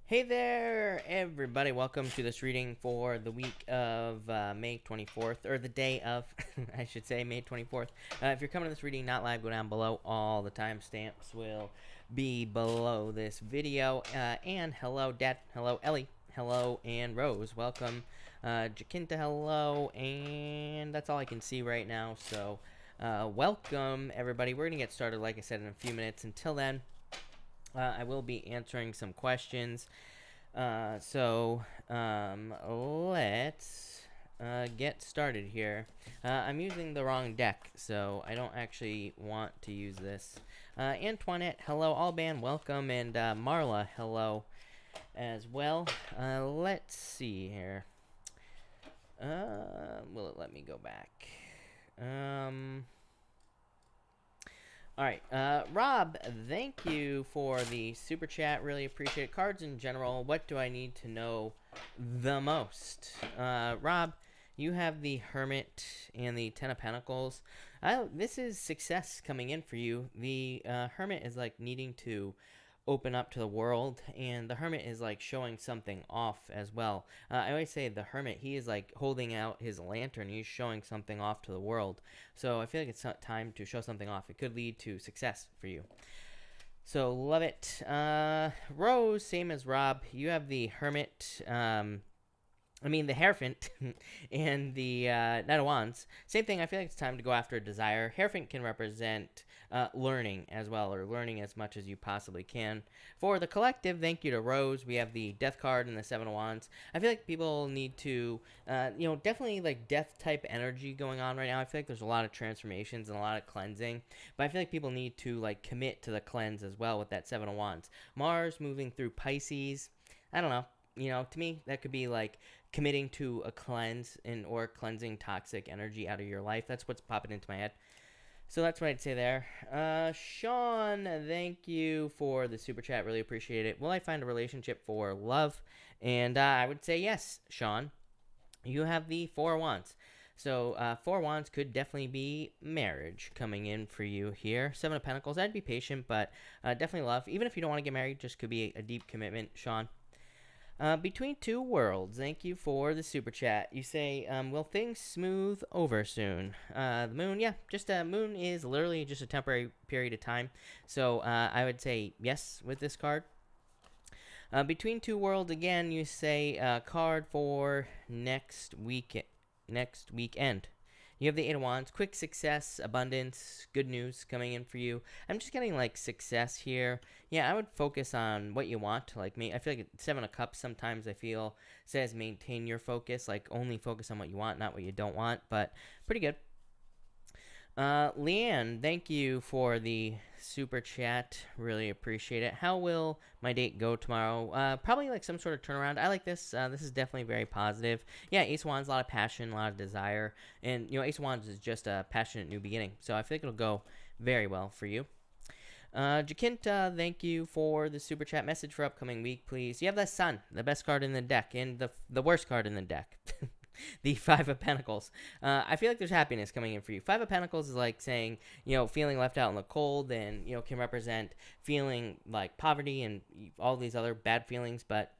Hey there, everybody. Welcome to this reading for the week of May 24th, or the day of, I should say, May 24th. If you're coming to this reading not live, go down below. All the timestamps will be below this video. And hello, Dad. Hello, Ellie. Hello, and Rose. Welcome. Jacinta, hello. And that's all I can see right now. So, welcome, everybody. We're going to get started, like I said, in a few minutes. Until then, I will be answering some questions. Let's get started here. I'm using the wrong deck, so I don't actually want to use this. Antoinette, hello. Alban, welcome. And Marla, hello as well. Let's see here. Will it let me go back? All right, Rob, thank you for the super chat. Really appreciate it. Cards in general, what do I need to know the most? Rob, you have the Hermit and the Ten of Pentacles. This is success coming in for you. The Hermit is like needing to open up to the world, and the Hermit is like showing something off as well. I always say the Hermit, he is like holding out his lantern. He's showing something off to the world. So I feel like it's time to show something off. It could lead to success for you. So love it. Rose, same as Rob. You have the Hermit. The Hierophant and the Knight of Wands. Same thing. I feel like it's time to go after a desire. Hierophant can represent learning as well, or learning as much as you possibly can. For the collective, thank you to Rose. We have the Death card and the Seven of Wands. I feel like people need to, definitely like death type energy going on right now. I feel like there's a lot of transformations and a lot of cleansing, but I feel like people need to like commit to the cleanse as well with that Seven of Wands. Mars moving through Pisces. I don't know. To me, that could be like committing to a cleanse or cleansing toxic energy out of your life. That's what's popping into my head. So that's what I'd say there. Sean, thank you for the super chat. Really appreciate it. Will I find a relationship for love? And I would say yes, Sean. You have the Four of Wands. So Four of Wands could definitely be marriage coming in for you here. Seven of Pentacles, I'd be patient, but definitely love. Even if you don't want to get married, just could be a deep commitment, Sean. Between Two Worlds, thank you for the super chat. You say, will things smooth over soon? The moon, yeah, moon is literally just a temporary period of time. So I would say yes with this card. Between Two Worlds, again, you say card for next weekend. You have the Eight of Wands, quick success, abundance, good news coming in for you. I'm just getting like success here. Yeah, I would focus on what you want. Like me, I feel like Seven of Cups sometimes I feel says maintain your focus, like only focus on what you want, not what you don't want, but pretty good. Leanne, thank you for the super chat. Really appreciate it. How will my date go tomorrow? Probably like some sort of turnaround. I like this. This is definitely very positive. Yeah, Ace of Wands, a lot of passion, a lot of desire. And, Ace of Wands is just a passionate new beginning. So I feel like it'll go very well for you. Jacinta, thank you for the super chat. Message for upcoming week, please. You have the Sun, the best card in the deck, and the worst card in the deck. The Five of Pentacles. I feel like there's happiness coming in for you. Five of Pentacles is like saying, feeling left out in the cold, and, can represent feeling like poverty and all these other bad feelings. But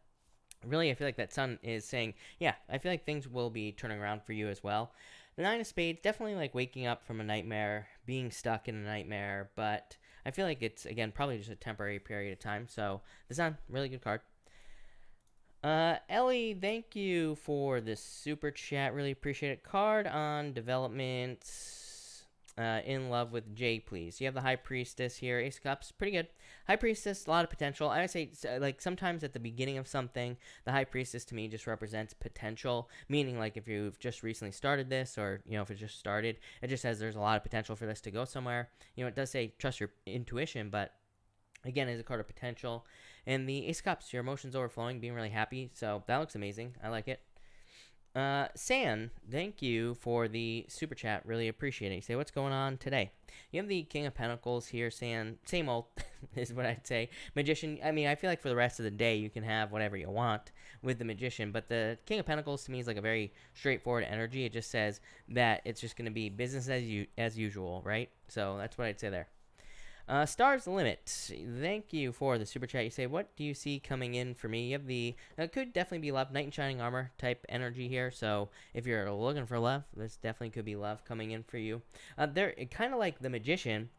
really, I feel like that Sun is saying, yeah, I feel like things will be turning around for you as well. The Nine of Spades, definitely like waking up from a nightmare, being stuck in a nightmare. But I feel like it's, again, probably just a temporary period of time. So the Sun, really good card. Ellie, thank you for the super chat. Really appreciate it. Card on development. In love with Jay, please. You have the High Priestess here. Ace of Cups, pretty good. High Priestess, a lot of potential. I would say, like, sometimes at the beginning of something, the High Priestess to me just represents potential. Meaning, like, if you've just recently started this, or, if it just started, it just says there's a lot of potential for this to go somewhere. It does say trust your intuition, but again, is a card of potential. And the Ace of Cups, your emotions overflowing, being really happy. So that looks amazing. I like it. San, thank you for the super chat. Really appreciate it. You say, what's going on today? You have the King of Pentacles here, San. Same old is what I'd say. Magician, I feel like for the rest of the day, you can have whatever you want with the Magician. But the King of Pentacles to me is like a very straightforward energy. It just says that it's just going to be business as usual, right? So that's what I'd say there. Stars the limit. Thank you for the super chat. You say, what do you see coming in for me? You have the could definitely be love, knight in shining armor type energy here. So if you're looking for love, this definitely could be love coming in for you. They're kind of like the magician.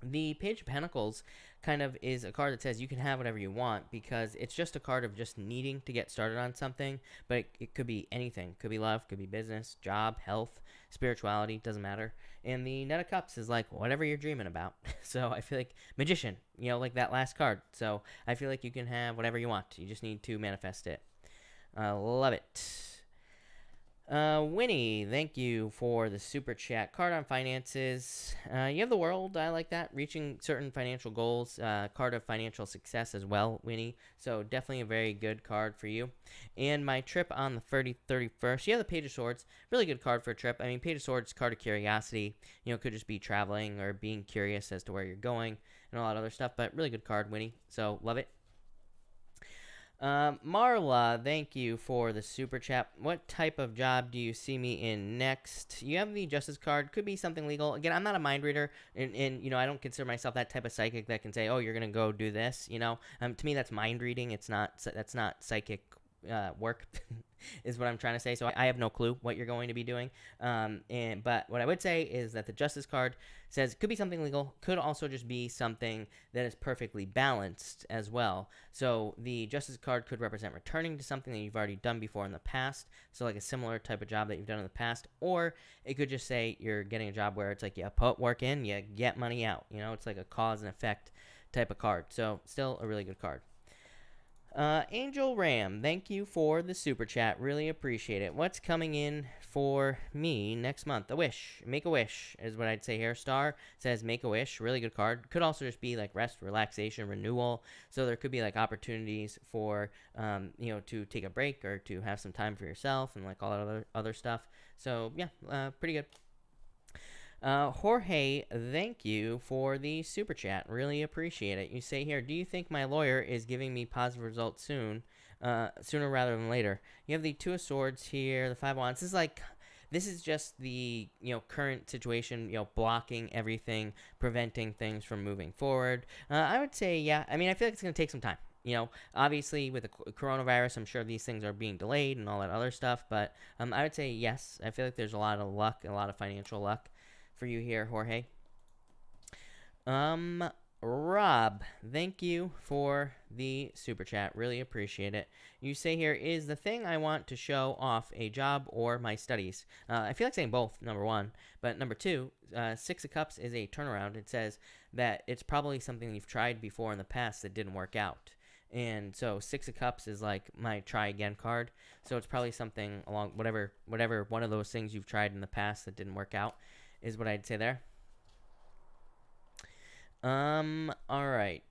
The Page of Pentacles kind of is a card that says you can have whatever you want because it's just a card of just needing to get started on something, but it could be anything. Could be love, could be business, job, health, spirituality, doesn't matter. And the Knight of Cups is like whatever you're dreaming about. So I feel like Magician, like that last card. So I feel like you can have whatever you want. You just need to manifest it. Love it. Winnie, thank you for the super chat. Card on finances. You have the world. I like that. Reaching certain financial goals. Card of financial success as well, Winnie. So definitely a very good card for you. And my trip on the 31st. You have the Page of Swords. Really good card for a trip. I mean, Page of Swords, card of curiosity. Could just be traveling or being curious as to where you're going and a lot of other stuff. But really good card, Winnie. So love it. Marla, thank you for the super chat. What type of job do you see me in next? You have the Justice card. Could be something legal. Again, I'm not a mind reader, and I don't consider myself that type of psychic that can say, oh, you're going to go do this, To me, that's mind reading. That's not psychic work is what I'm trying to say. So I have no clue what you're going to be doing. But what I would say is that the Justice card says it could be something legal, could also just be something that is perfectly balanced as well. So the Justice card could represent returning to something that you've already done before in the past. So like a similar type of job that you've done in the past, or it could just say you're getting a job where it's like you put work in, you get money out. It's like a cause and effect type of card. So still a really good card. Angel Ram, thank you for the super chat. Really appreciate it. What's coming in for me next month? A wish. Make a wish is what I'd say here. Star says make a wish. Really good card. Could also just be like rest, relaxation, renewal. So there could be like opportunities for, to take a break or to have some time for yourself and like all that other stuff. So yeah, pretty good. Jorge, thank you for the super chat. Really appreciate it. You say here, do you think my lawyer is giving me positive results sooner rather than later? You have the Two of Swords here, the Five of Wands. This is just the current situation, blocking everything, preventing things from moving forward. I would say, yeah. I mean, I feel like it's going to take some time. Obviously with the coronavirus, I'm sure these things are being delayed and all that other stuff. But I would say yes. I feel like there's a lot of luck, a lot of financial luck for you here, Jorge. Rob, thank you for the super chat. Really appreciate it. You say here, is the thing I want to show off a job or my studies? I feel like saying both, number one. But number two, Six of Cups is a turnaround. It says that it's probably something you've tried before in the past that didn't work out. And so Six of Cups is like my try again card. So it's probably something along whatever one of those things you've tried in the past that didn't work out is what I'd say there. All right.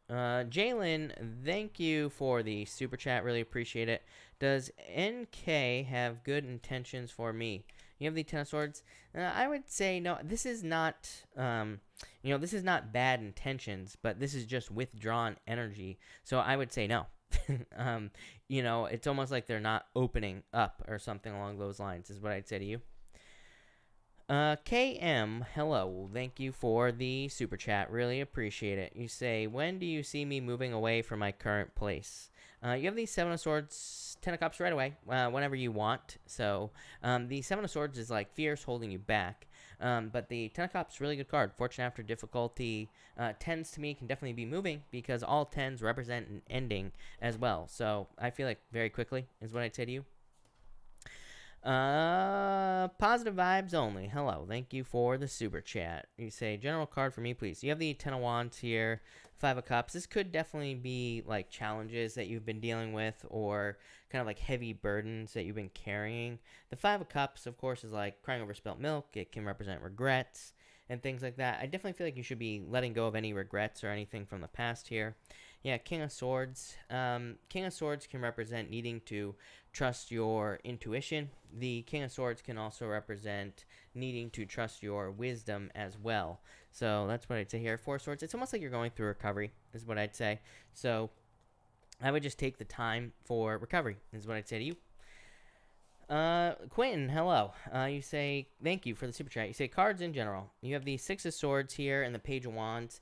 Jalen, thank you for the super chat. Really appreciate it. Does NK have good intentions for me? You have the Ten of Swords. I would say no. This is not, this is not bad intentions, but this is just withdrawn energy. So I would say no. It's almost like they're not opening up or something along those lines is what I'd say to you. KM, hello. Thank you for the super chat. Really appreciate it. You say, when do you see me moving away from my current place? You have the Seven of Swords, Ten of Cups right away, whenever you want. So, the Seven of Swords is like fierce, holding you back. But the Ten of Cups, really good card. Fortune after difficulty. Tens to me can definitely be moving because all tens represent an ending as well. So, I feel like very quickly is what I'd say to you. Positive vibes only. Hello, thank you for the super chat. You say, general card for me, please. You have the Ten of Wands here, Five of Cups. This could definitely be like challenges that you've been dealing with or kind of like heavy burdens that you've been carrying. The Five of Cups, of course, is like crying over spilt milk. It can represent regrets and things like that. I definitely feel like you should be letting go of any regrets or anything from the past here. Yeah, King of Swords. King of Swords can represent needing to trust your intuition. The King of Swords can also represent needing to trust your wisdom as well. So that's what I'd say here. Four of Swords. It's almost like you're going through recovery is what I'd say. So I would just take the time for recovery is what I'd say to you. Quentin, hello. You say thank you for the super chat. You say cards in general. You have the Six of Swords here and the Page of Wands.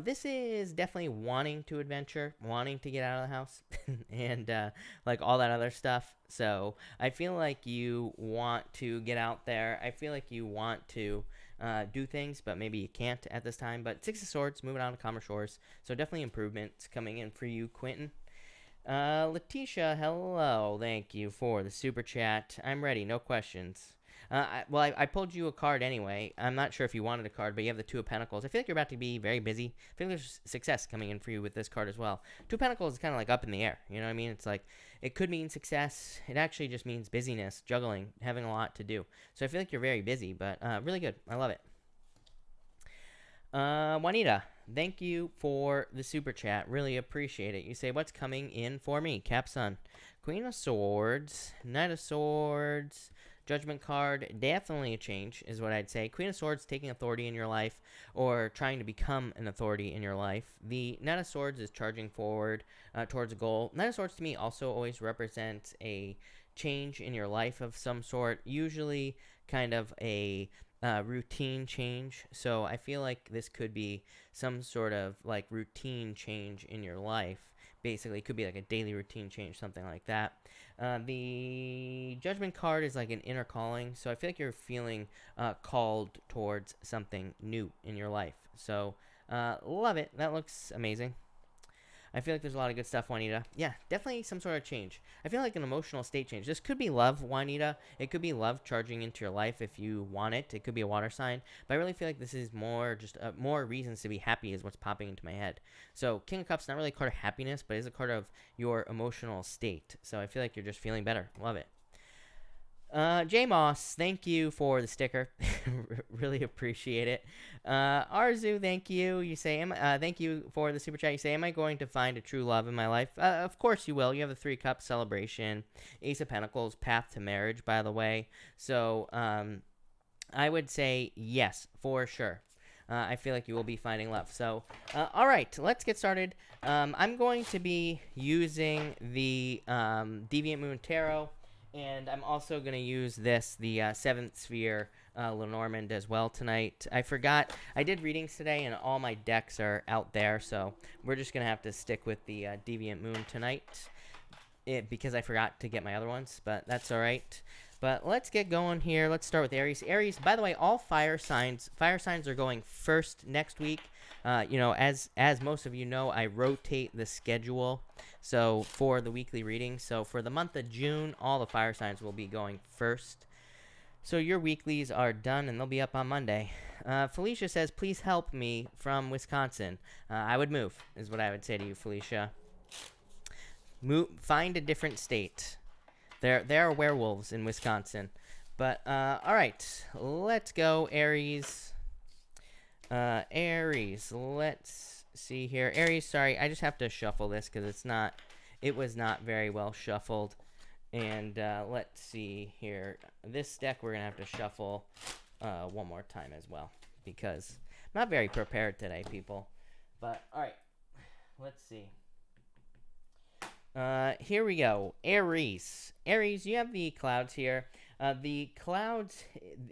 This is definitely wanting to adventure, wanting to get out of the house, and like all that other stuff. So I feel like you want to get out there. I feel like you want to do things, but maybe you can't at this time. But Six of Swords, moving on to calmer shores. So definitely improvements coming in for you, Quentin. Letitia, hello. Thank you for the super chat. I'm ready. No questions. I pulled you a card anyway. I'm not sure if you wanted a card, but you have the Two of Pentacles. I feel like you're about to be very busy. I feel like there's success coming in for you with this card as well. Two of Pentacles is kind of like up in the air. You know what I mean? It's like, it could mean success. It actually just means busyness, juggling, having a lot to do. So I feel like you're very busy, but really good. I love it. Juanita, thank you for the super chat. Really appreciate it. You say, what's coming in for me? Capsun. Queen of Swords, Knight of Swords, Judgment card. Definitely a change is what I'd say. Queen of Swords taking authority in your life or trying to become an authority in your life. The Knight of Swords is charging forward towards a goal. Knight of Swords to me also always represents a change in your life of some sort. Usually kind of a routine change. So I feel like this could be some sort of like routine change in your life. Basically, it could be like a daily routine change, something like that. The Judgment card is like an inner calling. So I feel like you're feeling called towards something new in your life. So love it. That looks amazing. I feel like there's a lot of good stuff, Juanita. Yeah, definitely some sort of change. I feel like an emotional state change. This could be love, Juanita. It could be love charging into your life if you want it. It could be a water sign. But I really feel like this is more just more reasons to be happy is what's popping into my head. So King of Cups, not really a card of happiness, but is a card of your emotional state. So I feel like you're just feeling better. Love it. J Moss, thank you for the sticker. Really appreciate it. Arzu, thank you. You say, thank you for the super chat. You say, am I going to find a true love in my life? Of course you will. You have the Three Cups celebration, Ace of Pentacles, path to marriage, by the way. So, I would say yes, for sure. I feel like you will be finding love. So, all right, let's get started. I'm going to be using the Deviant Moon Tarot. And I'm also going to use this, the 7th Sphere Lenormand as well tonight. I forgot, I did readings today and all my decks are out there. So we're just going to have to stick with the Deviant Moon tonight because I forgot to get my other ones. But that's all right. But let's get going here. Let's start with Aries. Aries, by the way, all fire signs are going first next week. You know, as most of you know, I rotate the schedule. So for the weekly readings, so for the month of June, all the fire signs will be going first. So your weeklies are done and they'll be up on Monday. Felicia says, please help me from Wisconsin. I would move, is what I would say to you, Felicia. Find a different state. There are werewolves in Wisconsin. But, all right, let's go, Aries. Aries, let's see here. Aries, sorry, I just have to shuffle this because it was not very well shuffled. And let's see here. This deck we're going to have to shuffle one more time as well because I'm not very prepared today, people. But, all right, let's see. Here we go. Aries. Aries, you have the clouds here. The clouds,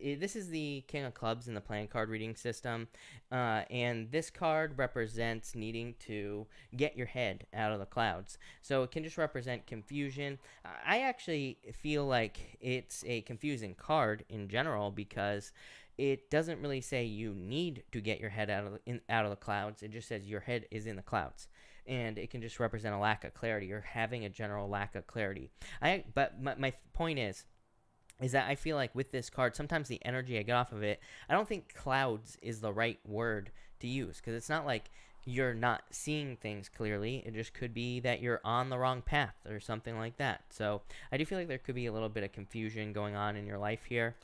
this is the King of Clubs in the playing card reading system. And this card represents needing to get your head out of the clouds. So it can just represent confusion. I actually feel like it's a confusing card in general because it doesn't really say you need to get your head out of the clouds. It just says your head is in the clouds. And it can just represent a lack of clarity or having a general lack of clarity. But my point is that I feel like with this card, sometimes the energy I get off of it, I don't think clouds is the right word to use because it's not like you're not seeing things clearly. It just could be that you're on the wrong path or something like that. So I do feel like there could be a little bit of confusion going on in your life here.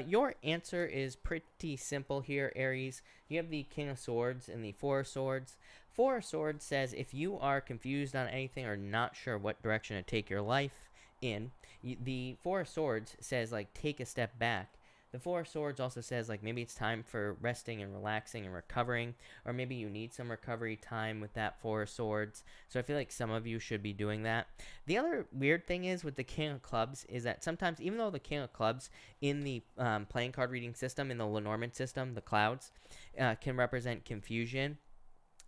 Your answer is pretty simple here, Aries. You have the King of Swords and the Four of Swords. Four of Swords says if you are confused on anything or not sure what direction to take your life in, the Four of Swords says like take a step back. The Four of Swords also says like maybe it's time for resting and relaxing and recovering, or maybe you need some recovery time with that Four of Swords. So I feel like some of you should be doing that. The other weird thing is with the King of Clubs is that sometimes, even though the King of Clubs in the playing card reading system, in the Lenormand system, the clouds, can represent confusion,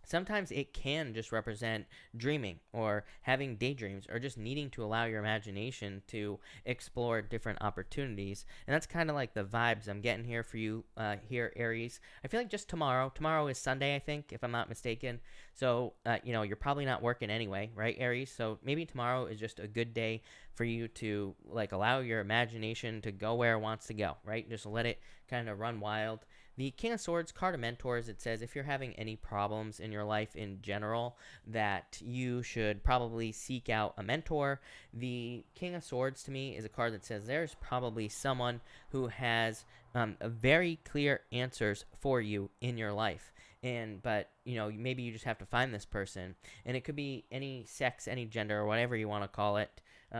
sometimes it can just represent dreaming or having daydreams or just needing to allow your imagination to explore different opportunities. And that's kind of like the vibes I'm getting here for you here, Aries. I feel like just tomorrow is Sunday, I think, if I'm not mistaken. So, you're probably not working anyway, right, Aries? So maybe tomorrow is just a good day for you to like allow your imagination to go where it wants to go, right? Just let it kind of run wild. The King of Swords card of mentors, it says if you're having any problems in your life in general, that you should probably seek out a mentor. The King of Swords to me is a card that says there's probably someone who has a very clear answers for you in your life. But maybe you just have to find this person, and it could be any sex, any gender, or whatever you want to call it.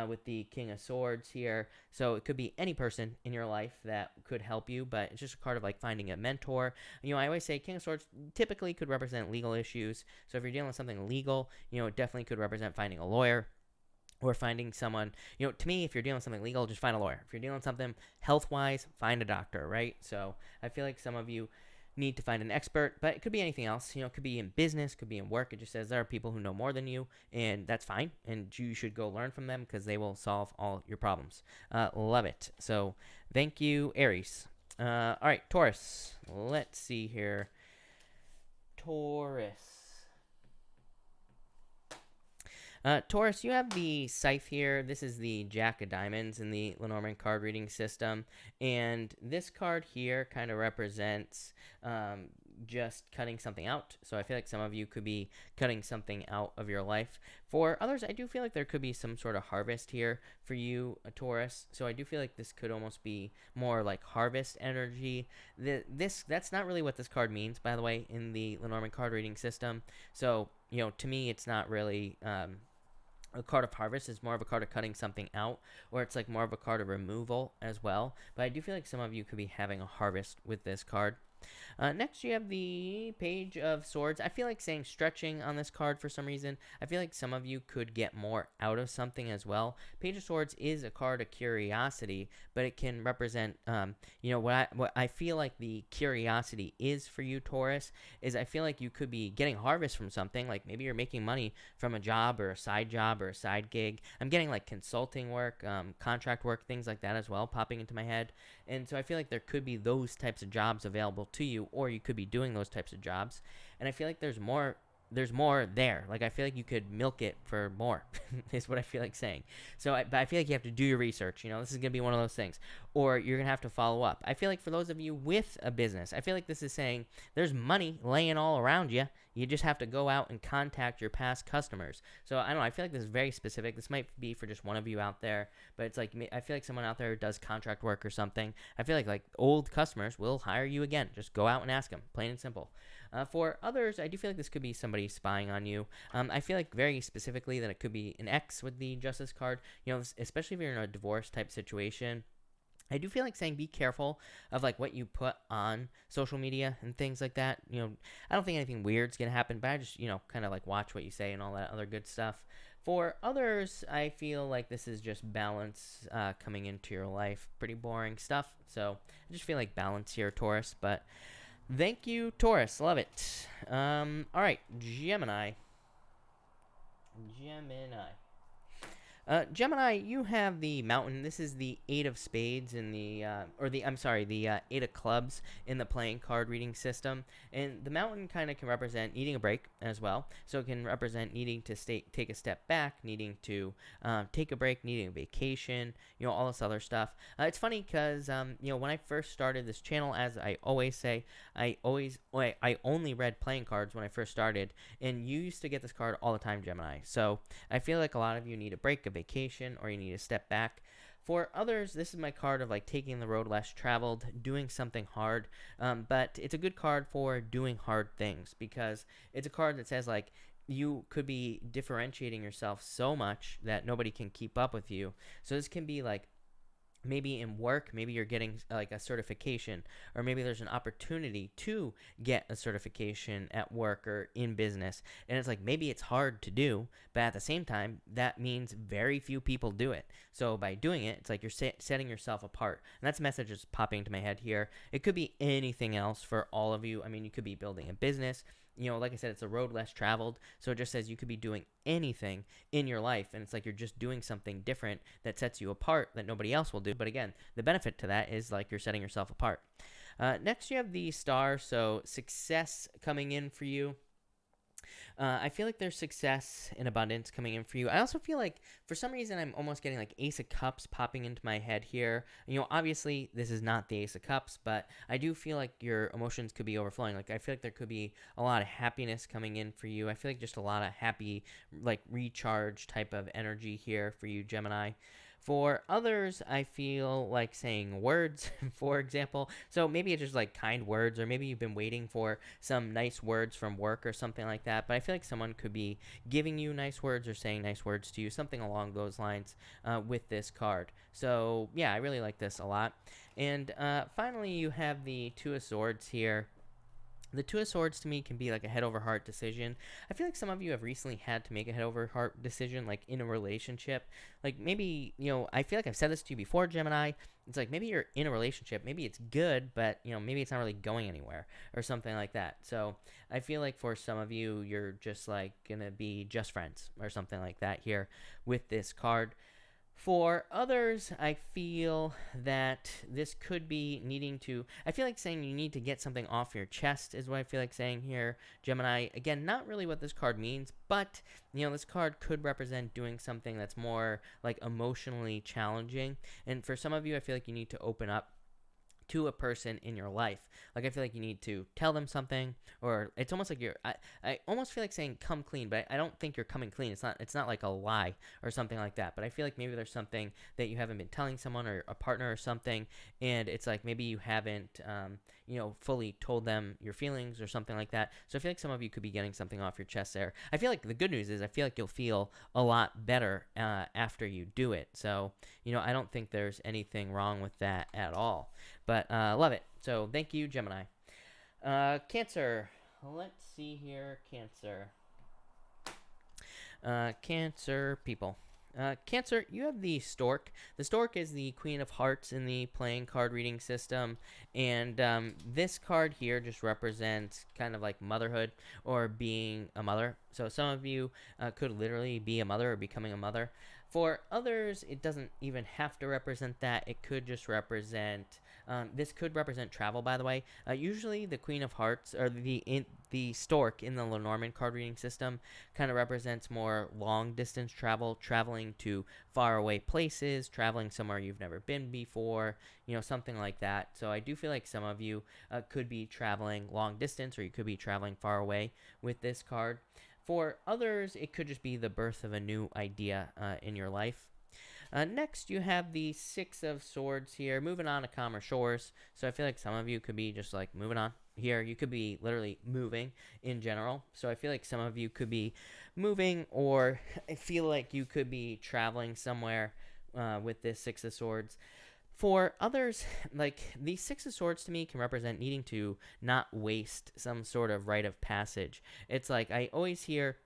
With the King of Swords here. So it could be any person in your life that could help you, but it's just a card of like finding a mentor. I always say King of Swords typically could represent legal issues. So if you're dealing with something legal, it definitely could represent finding a lawyer or finding someone. To me, if you're dealing with something legal, just find a lawyer. If you're dealing with something health-wise, find a doctor, right? So I feel like some of you need to find an expert, but it could be anything else. It could be in business, could be in work. It just says there are people who know more than you, and that's fine, and you should go learn from them because they will solve all your problems. Love it. So thank you, Aries. All right, Taurus. Let's see here. Taurus. Taurus, you have the Scythe here. This is the Jack of Diamonds in the Lenormand card reading system. And this card here kind of represents just cutting something out. So I feel like some of you could be cutting something out of your life. For others, I do feel like there could be some sort of harvest here for you, a Taurus. So I do feel like this could almost be more like harvest energy. That's not really what this card means, by the way, in the Lenormand card reading system. So, to me, it's not really a card of harvest. Is more of a card of cutting something out, or it's like more of a card of removal as well. But I do feel like some of you could be having a harvest with this card. Next, you have the Page of Swords. I feel like saying stretching on this card for some reason. I feel like some of you could get more out of something as well. Page of Swords is a card of curiosity, but it can represent, what I feel like the curiosity is for you, Taurus, is I feel like you could be getting harvest from something. Like maybe you're making money from a job or a side gig. I'm getting like consulting work, contract work, things like that as well popping into my head. And so I feel like there could be those types of jobs available to you, or you could be doing those types of jobs. And I feel like there's more there. Like I feel like you could milk it for more is what I feel like saying. But I feel like you have to do your research. This is going to be one of those things. Or you're going to have to follow up. I feel like for those of you with a business, I feel like this is saying there's money laying all around you. You just have to go out and contact your past customers. So I don't know. I feel like this is very specific. This might be for just one of you out there, but it's like I feel like someone out there who does contract work or something. I feel like old customers will hire you again. Just go out and ask them, plain and simple. For others, I do feel like this could be somebody spying on you. I feel like very specifically that it could be an ex with the Justice card. Especially if you're in a divorce type situation. I do feel like saying be careful of like what you put on social media and things like that. I don't think anything weird's going to happen, but I just, kind of like watch what you say and all that other good stuff. For others, I feel like this is just balance coming into your life. Pretty boring stuff. So I just feel like balance here, Taurus. But thank you, Taurus. Love it. All right, Gemini. Gemini, you have the Mountain. This is the Eight of Spades in the Eight of Clubs in the playing card reading system. And the Mountain kind of can represent needing a break as well. So it can represent needing to take a step back, needing to take a break, needing a vacation, all this other stuff. It's funny because, when I first started this channel, as I always say, I only read playing cards when I first started. And you used to get this card all the time, Gemini. So I feel like a lot of you need a break, a vacation, or you need to step back. For others, this is my card of like taking the road less traveled, doing something hard. But it's a good card for doing hard things because it's a card that says like you could be differentiating yourself so much that nobody can keep up with you. So this can be like maybe in work, maybe you're getting like a certification, or maybe there's an opportunity to get a certification at work or in business. And it's like maybe it's hard to do, but at the same time, that means very few people do it. So by doing it, it's like you're setting yourself apart. And that's a message that's popping into my head here. It could be anything else for all of you. I mean, you could be building a business. You know, like I said, it's a road less traveled. So it just says you could be doing anything in your life. And it's like you're just doing something different that sets you apart that nobody else will do. But again, the benefit to that is like you're setting yourself apart. Next, you have the star. So success coming in for you. I feel like there's success and abundance coming in for you. I also feel like for some reason I'm almost getting like Ace of Cups popping into my head here. You know, obviously this is not the Ace of Cups, but I do feel like your emotions could be overflowing. Like I feel like there could be a lot of happiness coming in for you. I feel like just a lot of happy, like recharge type of energy here for you, Gemini. For others, I feel like saying words, for example. So maybe it's just like kind words, or maybe you've been waiting for some nice words from work or something like that. But I feel like someone could be giving you nice words or saying nice words to you, something along those lines with this card. So yeah, I really like this a lot. And finally, you have the Two of Swords here. The Two of Swords to me can be like a head over heart decision. I feel like some of you have recently had to make a head over heart decision, like in a relationship. Like maybe, you know, I feel like I've said this to you before, Gemini. It's like maybe you're in a relationship. Maybe it's good, but, you know, maybe it's not really going anywhere or something like that. So I feel like for some of you, you're just like going to be just friends or something like that here with this card. For others, I feel that this could be needing to, I feel like saying you need to get something off your chest is what I feel like saying here, Gemini. Again, not really what this card means, but, you know, this card could represent doing something that's more like emotionally challenging. And for some of you, I feel like you need to open up to a person in your life. Like I feel like you need to tell them something, or it's almost like I almost feel like saying come clean, but I don't think you're coming clean. It's not like a lie or something like that. But I feel like maybe there's something that you haven't been telling someone or a partner or something, and it's like maybe you haven't you know, fully told them your feelings or something like that. So I feel like some of you could be getting something off your chest there. I feel like the good news is I feel like you'll feel a lot better after you do it. So, you know, I don't think there's anything wrong with that at all. But love it. So thank you, Gemini. Cancer. Let's see here. Cancer. Cancer people. Cancer, you have the Stork. The Stork is the Queen of Hearts in the playing card reading system. And this card here just represents kind of like motherhood or being a mother. So some of you could literally be a mother or becoming a mother. For others, it doesn't even have to represent that. It could just represent, this could represent travel, by the way. Usually the Queen of Hearts, or the Stork in the Lenormand card reading system kind of represents more long distance travel, traveling to far away places, traveling somewhere you've never been before, you know, something like that. So I do feel like some of you could be traveling long distance, or you could be traveling far away with this card. For others, it could just be the birth of a new idea in your life. Next, you have the Six of Swords here, moving on to calmer shores. So I feel like some of you could be just like moving on here. You could be literally moving in general. So I feel like some of you could be moving, or I feel like you could be traveling somewhere with this Six of Swords. For others, like the Six of Swords to me can represent needing to not waste some sort of rite of passage. It's like I always hear,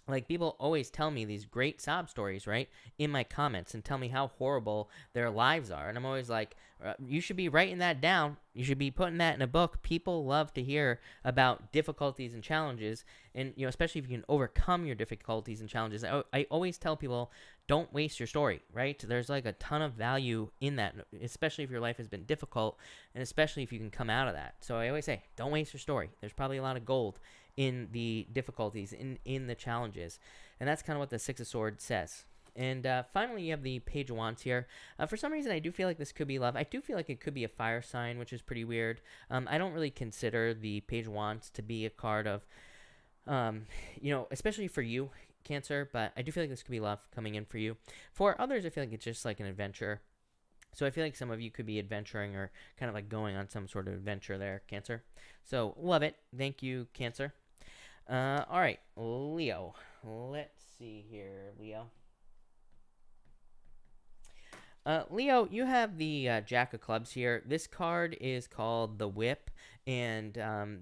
like people always tell me these great sob stories, right, in my comments, and tell me how horrible their lives are. And I'm always like, you should be writing that down. You should be putting that in a book. People love to hear about difficulties and challenges. And, you know, especially if you can overcome your difficulties and challenges. I always tell people, don't waste your story, right? There's like a ton of value in that, especially if your life has been difficult, and especially if you can come out of that. So I always say, don't waste your story. There's probably a lot of gold in the difficulties, in the challenges. And that's kind of what the Six of Swords says. And finally, you have the Page of Wands here. For some reason, I do feel like this could be love. I do feel like it could be a fire sign, which is pretty weird. I don't really consider the Page of Wands to be a card of, you know, especially for you, Cancer, but I do feel like this could be love coming in for you. For others, I feel like it's just like an adventure. So I feel like some of you could be adventuring, or kind of like going on some sort of adventure there, Cancer. So love it. Thank you, Cancer. All right, Leo. Let's see here, Leo. Leo, you have the Jack of Clubs here. This card is called the Whip, and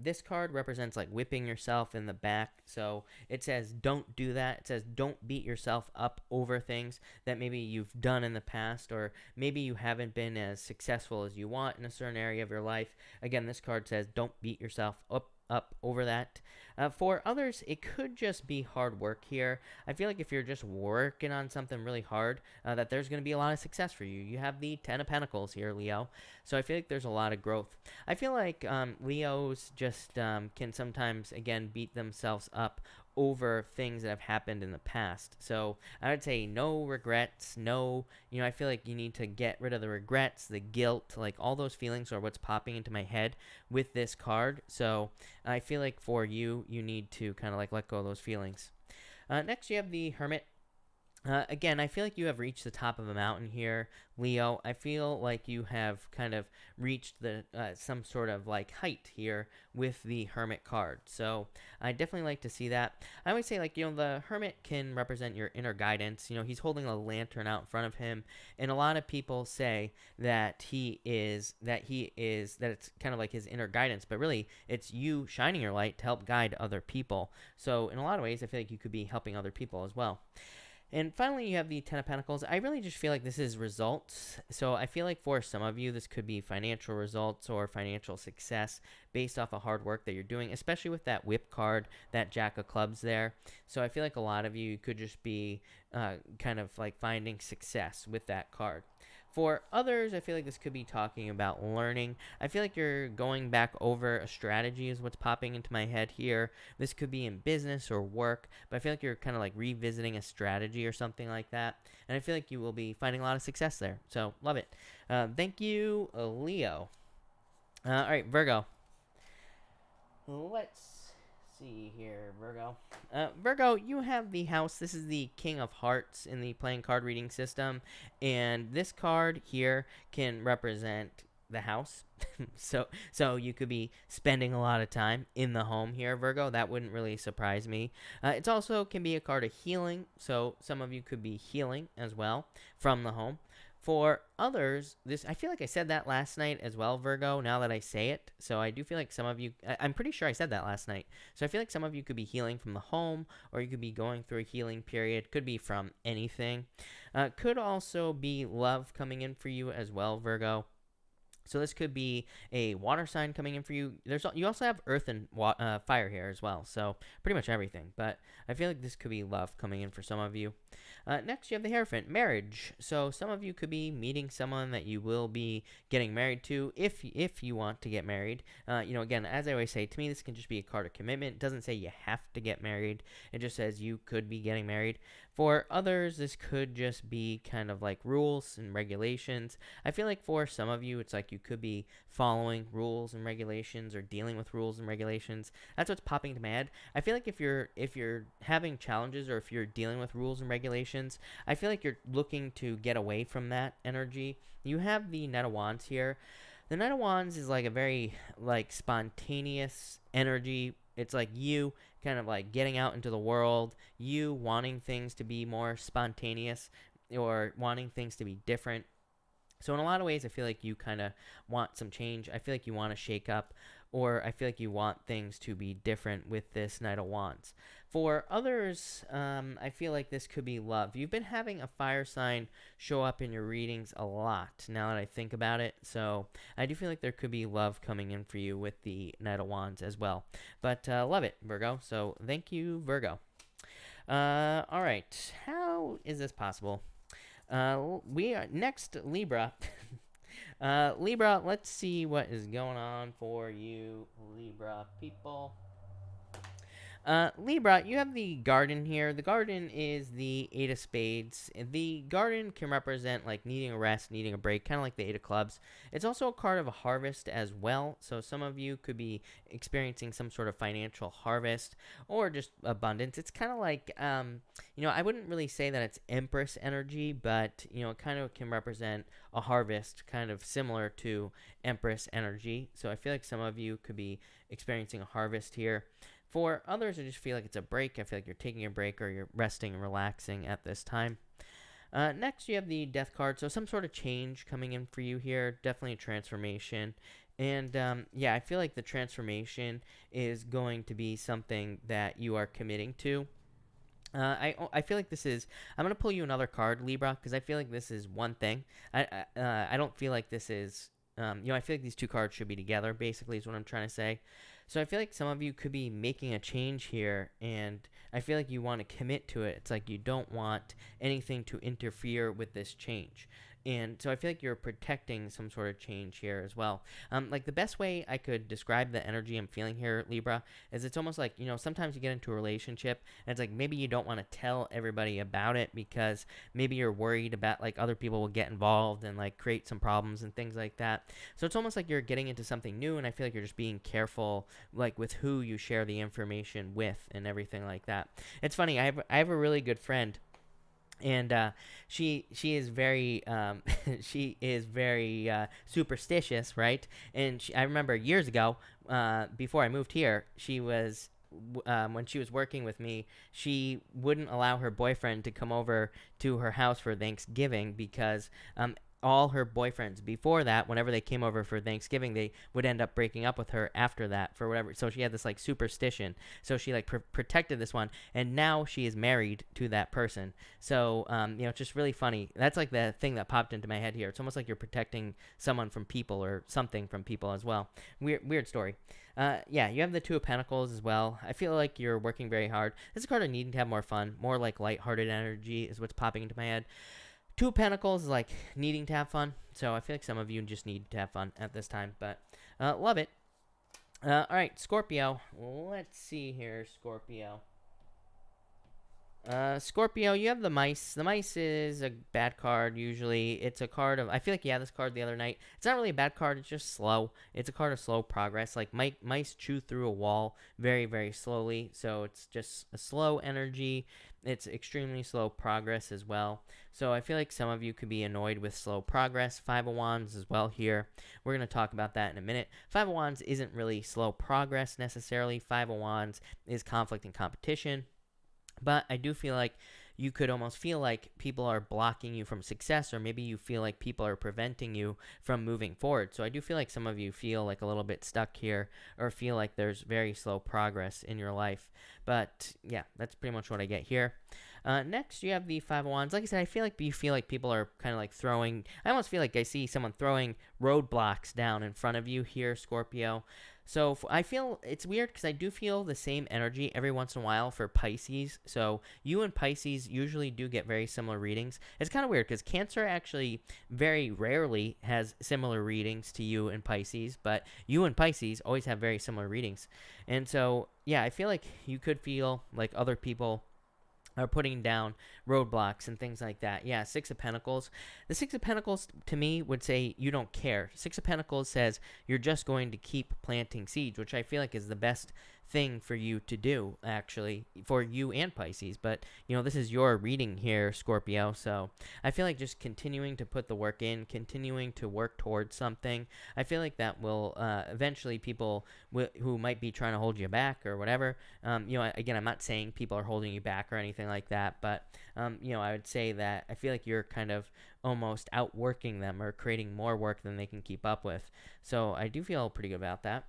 this card represents like whipping yourself in the back. So it says don't do that. It says don't beat yourself up over things that maybe you've done in the past, or maybe you haven't been as successful as you want in a certain area of your life. Again, this card says don't beat yourself up over that. For others, it could just be hard work here. I feel like if you're just working on something really hard, that there's going to be a lot of success for you. You have the Ten of Pentacles here, Leo. So I feel like there's a lot of growth. I feel like Leos just can sometimes, again, beat themselves up over things that have happened in the past. So I would say no regrets, I feel like you need to get rid of the regrets, the guilt, like all those feelings are what's popping into my head with this card. So I feel like for you, you need to kind of like let go of those feelings. Next, you have the Hermit. Again, I feel like you have reached the top of a mountain here, Leo. I feel like you have kind of reached the some sort of like height here with the Hermit card. So I definitely like to see that. I would say like, the Hermit can represent your inner guidance. He's holding a lantern out in front of him, and a lot of people say that that it's kind of like his inner guidance, but really it's you shining your light to help guide other people. So in a lot of ways, I feel like you could be helping other people as well. And finally, you have the Ten of Pentacles. I really just feel like this is results. So I feel like for some of you, this could be financial results or financial success based off of hard work that you're doing, especially with that Whip card, that Jack of Clubs there. So I feel like a lot of you could just be kind of like finding success with that card. For others, I feel like this could be talking about learning. I feel like you're going back over a strategy is what's popping into my head here. This could be in business or work, but I feel like you're kind of like revisiting a strategy or something like that. And I feel like you will be finding a lot of success there. So, love it. Thank you, Leo. All right, Virgo. Let's see here, Virgo. Virgo, you have the house. This is the King of Hearts in the playing card reading system, and this card here can represent the house. so you could be spending a lot of time in the home here, Virgo. That wouldn't really surprise me. It also can be a card of healing, so some of you could be healing as well from the home. For others, I feel like I said that last night as well, Virgo, now that I say it. So I do feel like some of you, I'm pretty sure I said that last night. So I feel like some of you could be healing from the home, or you could be going through a healing period. Could be from anything. Could also be love coming in for you as well, Virgo. So this could be a water sign coming in for you. You also have earth and fire here as well. So pretty much everything. But I feel like this could be love coming in for some of you. Next, you have the Hierophant, marriage. So some of you could be meeting someone that you will be getting married to if you want to get married. Again, as I always say, to me, this can just be a card of commitment. It doesn't say you have to get married. It just says you could be getting married. For others, this could just be kind of like rules and regulations. I feel like for some of you, it's like you could be following rules and regulations or dealing with rules and regulations. That's what's popping into my head. I feel like if you're having challenges or if you're dealing with rules and regulations, I feel like you're looking to get away from that energy. You have the Knight of Wands here. The Knight of Wands is like a very like spontaneous energy. It's like you kind of like getting out into the world, you wanting things to be more spontaneous or wanting things to be different. So in a lot of ways, I feel like you kind of want some change. I feel like you want to shake up, or I feel like you want things to be different with this Knight of Wands. For others, I feel like this could be love. You've been having a fire sign show up in your readings a lot now that I think about it. So I do feel like there could be love coming in for you with the Knight of Wands as well. But love it, Virgo. So thank you, Virgo. All right. How is this possible? We are next, Libra. Libra, let's see what is going on for you, Libra people. Libra, you have the garden here. The garden is the Eight of Spades. The garden can represent like needing a rest, needing a break, kind of like the Eight of Clubs. It's also a card of a harvest as well. So some of you could be experiencing some sort of financial harvest or just abundance. It's kind of like, I wouldn't really say that it's Empress energy, but, it kind of can represent a harvest, kind of similar to Empress energy. So I feel like some of you could be experiencing a harvest here. For others, I just feel like it's a break. I feel like you're taking a break or you're resting and relaxing at this time. Next, you have the Death card. So some sort of change coming in for you here. Definitely a transformation. And yeah, I feel like the transformation is going to be something that you are committing to. I feel like this is. I'm gonna pull you another card, Libra, because I feel like this is one thing. I don't feel like this is. I feel like these two cards should be together. Basically, is what I'm trying to say. So I feel like some of you could be making a change here, and I feel like you want to commit to it. It's like you don't want anything to interfere with this change. And so I feel like you're protecting some sort of change here as well. Like the best way I could describe the energy I'm feeling here, Libra, is it's almost like, sometimes you get into a relationship and it's like maybe you don't want to tell everybody about it because maybe you're worried about like other people will get involved and like create some problems and things like that. So it's almost like you're getting into something new, and I feel like you're just being careful like with who you share the information with and everything like that. It's funny, I have a really good friend, and she is very she is very superstitious, right? And I remember years ago, before I moved here, she was when she was working with me, she wouldn't allow her boyfriend to come over to her house for Thanksgiving because all her boyfriends before that, whenever they came over for Thanksgiving, they would end up breaking up with her after that for whatever. So she had this like superstition. So she like protected this one, and now she is married to that person. So it's just really funny. That's like the thing that popped into my head here. It's almost like you're protecting someone from people or something from people as well. Weird story. Yeah, you have the Two of Pentacles as well. I feel like you're working very hard. This is a card of needing to have more fun, more like lighthearted energy is what's popping into my head. Two of Pentacles is like needing to have fun. So I feel like some of you just need to have fun at this time, but love it. All right, Scorpio. Let's see here, Scorpio. Scorpio, you have the mice. The mice is a bad card usually. It's a card of, I feel like you had this card the other night. It's not really a bad card, it's just slow. It's a card of slow progress. Like mice chew through a wall very, very slowly. So it's just a slow energy. It's extremely slow progress as well. So I feel like some of you could be annoyed with slow progress. Five of Wands as well here. We're going to talk about that in a minute. Five of Wands isn't really slow progress necessarily. Five of Wands is conflict and competition. But I do feel like you could almost feel like people are blocking you from success, or maybe you feel like people are preventing you from moving forward. So I do feel like some of you feel like a little bit stuck here, or feel like there's very slow progress in your life. But yeah, that's pretty much what I get here. Next, you have the Five of Wands. Like I said, I feel like you feel like people are kind of like throwing, I almost feel like I see someone throwing roadblocks down in front of you here, Scorpio. So I feel it's weird because I do feel the same energy every once in a while for Pisces. So you and Pisces usually do get very similar readings. It's kind of weird because Cancer actually very rarely has similar readings to you and Pisces, but you and Pisces always have very similar readings. And so, yeah, I feel like you could feel like other people are putting down roadblocks and things like that. Yeah, Six of Pentacles. The Six of Pentacles, to me, would say you don't care. Six of Pentacles says you're just going to keep planting seeds, which I feel like is the best thing for you to do, actually, for you and Pisces. But, this is your reading here, Scorpio. So I feel like just continuing to put the work in, continuing to work towards something, I feel like that will eventually people who might be trying to hold you back or whatever, again, I'm not saying people are holding you back or anything like that, but, I would say that I feel like you're kind of almost outworking them or creating more work than they can keep up with. So I do feel pretty good about that.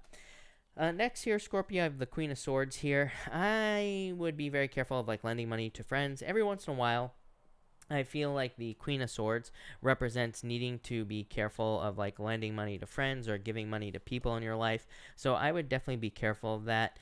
Next here, Scorpio, I have the Queen of Swords here. I would be very careful of like lending money to friends. Every once in a while, I feel like the Queen of Swords represents needing to be careful of like lending money to friends or giving money to people in your life. So I would definitely be careful of that.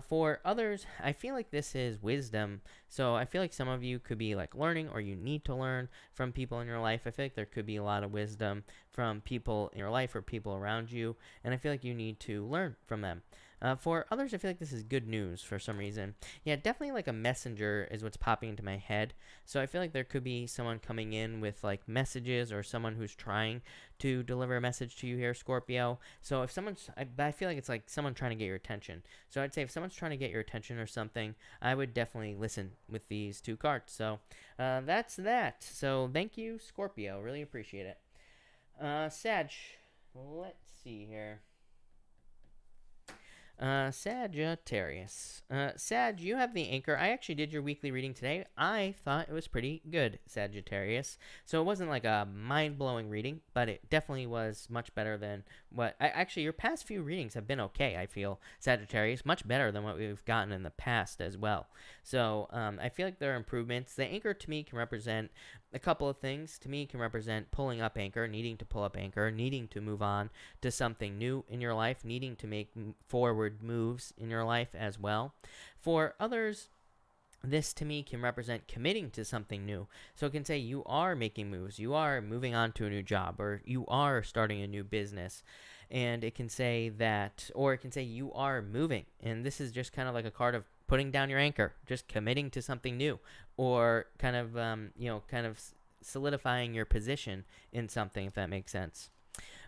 For others, I feel like this is wisdom. So I feel like some of you could be like learning, or you need to learn from people in your life. I feel like there could be a lot of wisdom from people in your life or people around you, and I feel like you need to learn from them. For others, I feel like this is good news for some reason. Yeah, definitely like a messenger is what's popping into my head. So I feel like there could be someone coming in with like messages, or someone who's trying to deliver a message to you here, Scorpio. So if I feel like it's like someone trying to get your attention. So I'd say if someone's trying to get your attention or something, I would definitely listen with these two cards. So that's that. So thank you, Scorpio. Really appreciate it. Sag, let's see here. Sagittarius. Sag, you have the anchor. I actually did your weekly reading today. I thought it was pretty good, Sagittarius. So it wasn't like a mind-blowing reading, but it definitely was much better than actually, your past few readings have been okay, I feel, Sagittarius. Much better than what we've gotten in the past as well. So I feel like there are improvements. The anchor to me can represent a couple of things. To me, it can represent pulling up anchor, needing to pull up anchor, needing to move on to something new in your life, needing to make forward moves in your life as well. For others, this to me can represent committing to something new. So it can say you are making moves, you are moving on to a new job, or you are starting a new business. And it can say that, or it can say you are moving. And this is just kind of like a card of putting down your anchor, just committing to something new, or kind of, kind of solidifying your position in something, if that makes sense.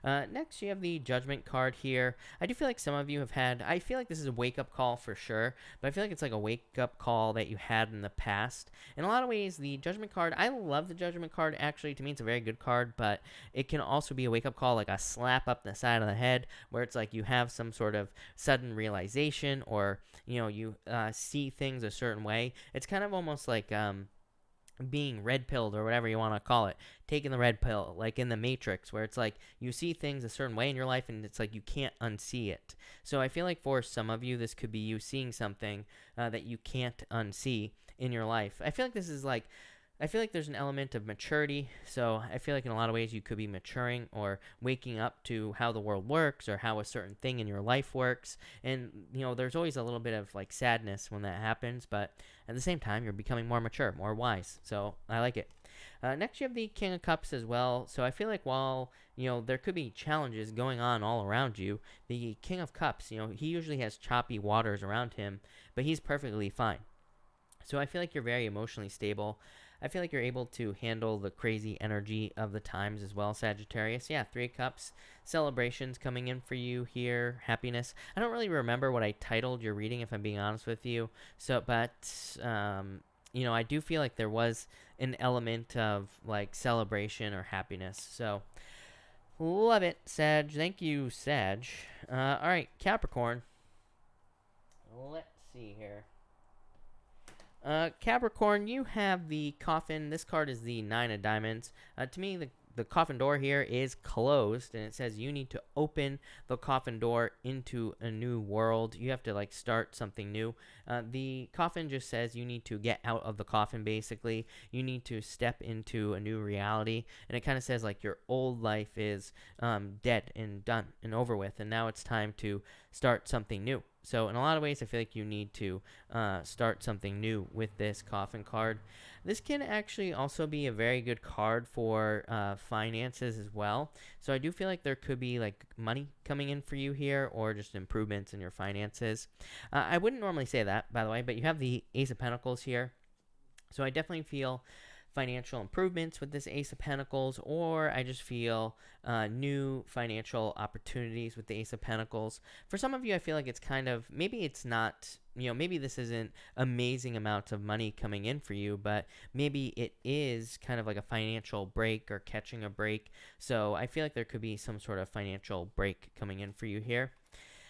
Next, you have the Judgment card here. I do feel like some of you have had, I feel like this is a wake-up call for sure, but I feel like it's like a wake-up call that you had in the past. In a lot of ways, the Judgment card, I love the Judgment card. Actually, to me, it's a very good card, but it can also be a wake-up call, like a slap up the side of the head, where it's like you have some sort of sudden realization, or, you see things a certain way. It's kind of almost like, being red pilled, or whatever you want to call it, taking the red pill, like in the Matrix, where it's like you see things a certain way in your life and it's like you can't unsee it. So I feel like for some of you, this could be you seeing something that you can't unsee in your life. I feel like this is like, I feel like there's an element of maturity. So I feel like in a lot of ways you could be maturing or waking up to how the world works or how a certain thing in your life works. And, there's always a little bit of like sadness when that happens, but at the same time, you're becoming more mature, more wise. So I like it. Next, you have the King of Cups as well. So I feel like while, there could be challenges going on all around you, the King of Cups, he usually has choppy waters around him, but he's perfectly fine. So I feel like you're very emotionally stable. I feel like you're able to handle the crazy energy of the times as well, Sagittarius. Yeah, Three of Cups, celebrations coming in for you here, happiness. I don't really remember what I titled your reading, if I'm being honest with you. So, but, I do feel like there was an element of, like, celebration or happiness. So, love it, Sag. Thank you, Sag. All right, Capricorn. Let's see here. Capricorn, you have the coffin. This card is the Nine of Diamonds. To me, the coffin door here is closed, and it says you need to open the coffin door into a new world. You have to, like, start something new. The coffin just says you need to get out of the coffin, basically. You need to step into a new reality, and it kind of says, like, your old life is dead and done and over with, and now it's time to start something new. So in a lot of ways, I feel like you need to start something new with this coffin card. This can actually also be a very good card for finances as well. So I do feel like there could be like money coming in for you here, or just improvements in your finances. I wouldn't normally say that, by the way, but you have the Ace of Pentacles here. So I definitely feel financial improvements with this Ace of Pentacles, or I just feel new financial opportunities with the Ace of Pentacles. For some of you, I feel like it's kind of, maybe it's not, maybe this isn't amazing amounts of money coming in for you, but maybe it is kind of like a financial break or catching a break. So I feel like there could be some sort of financial break coming in for you here.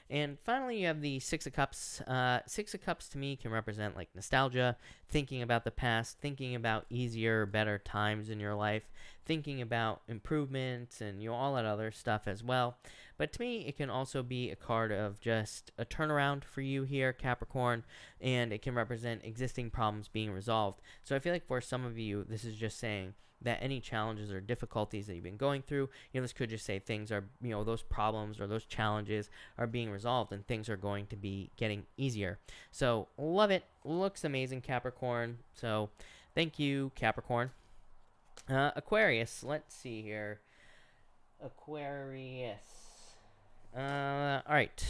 And finally, you have the Six of Cups. Six of Cups to me can represent like nostalgia, thinking about the past, thinking about easier, better times in your life, thinking about improvements and all that other stuff as well. But to me, it can also be a card of just a turnaround for you here, Capricorn, and it can represent existing problems being resolved. So I feel like for some of you, this is just saying that any challenges or difficulties that you've been going through, this could just say things are, those problems or those challenges are being resolved and things are going to be getting easier. So love it. Looks amazing, Capricorn. So thank you, Capricorn. Aquarius. Let's see here. Aquarius. All right.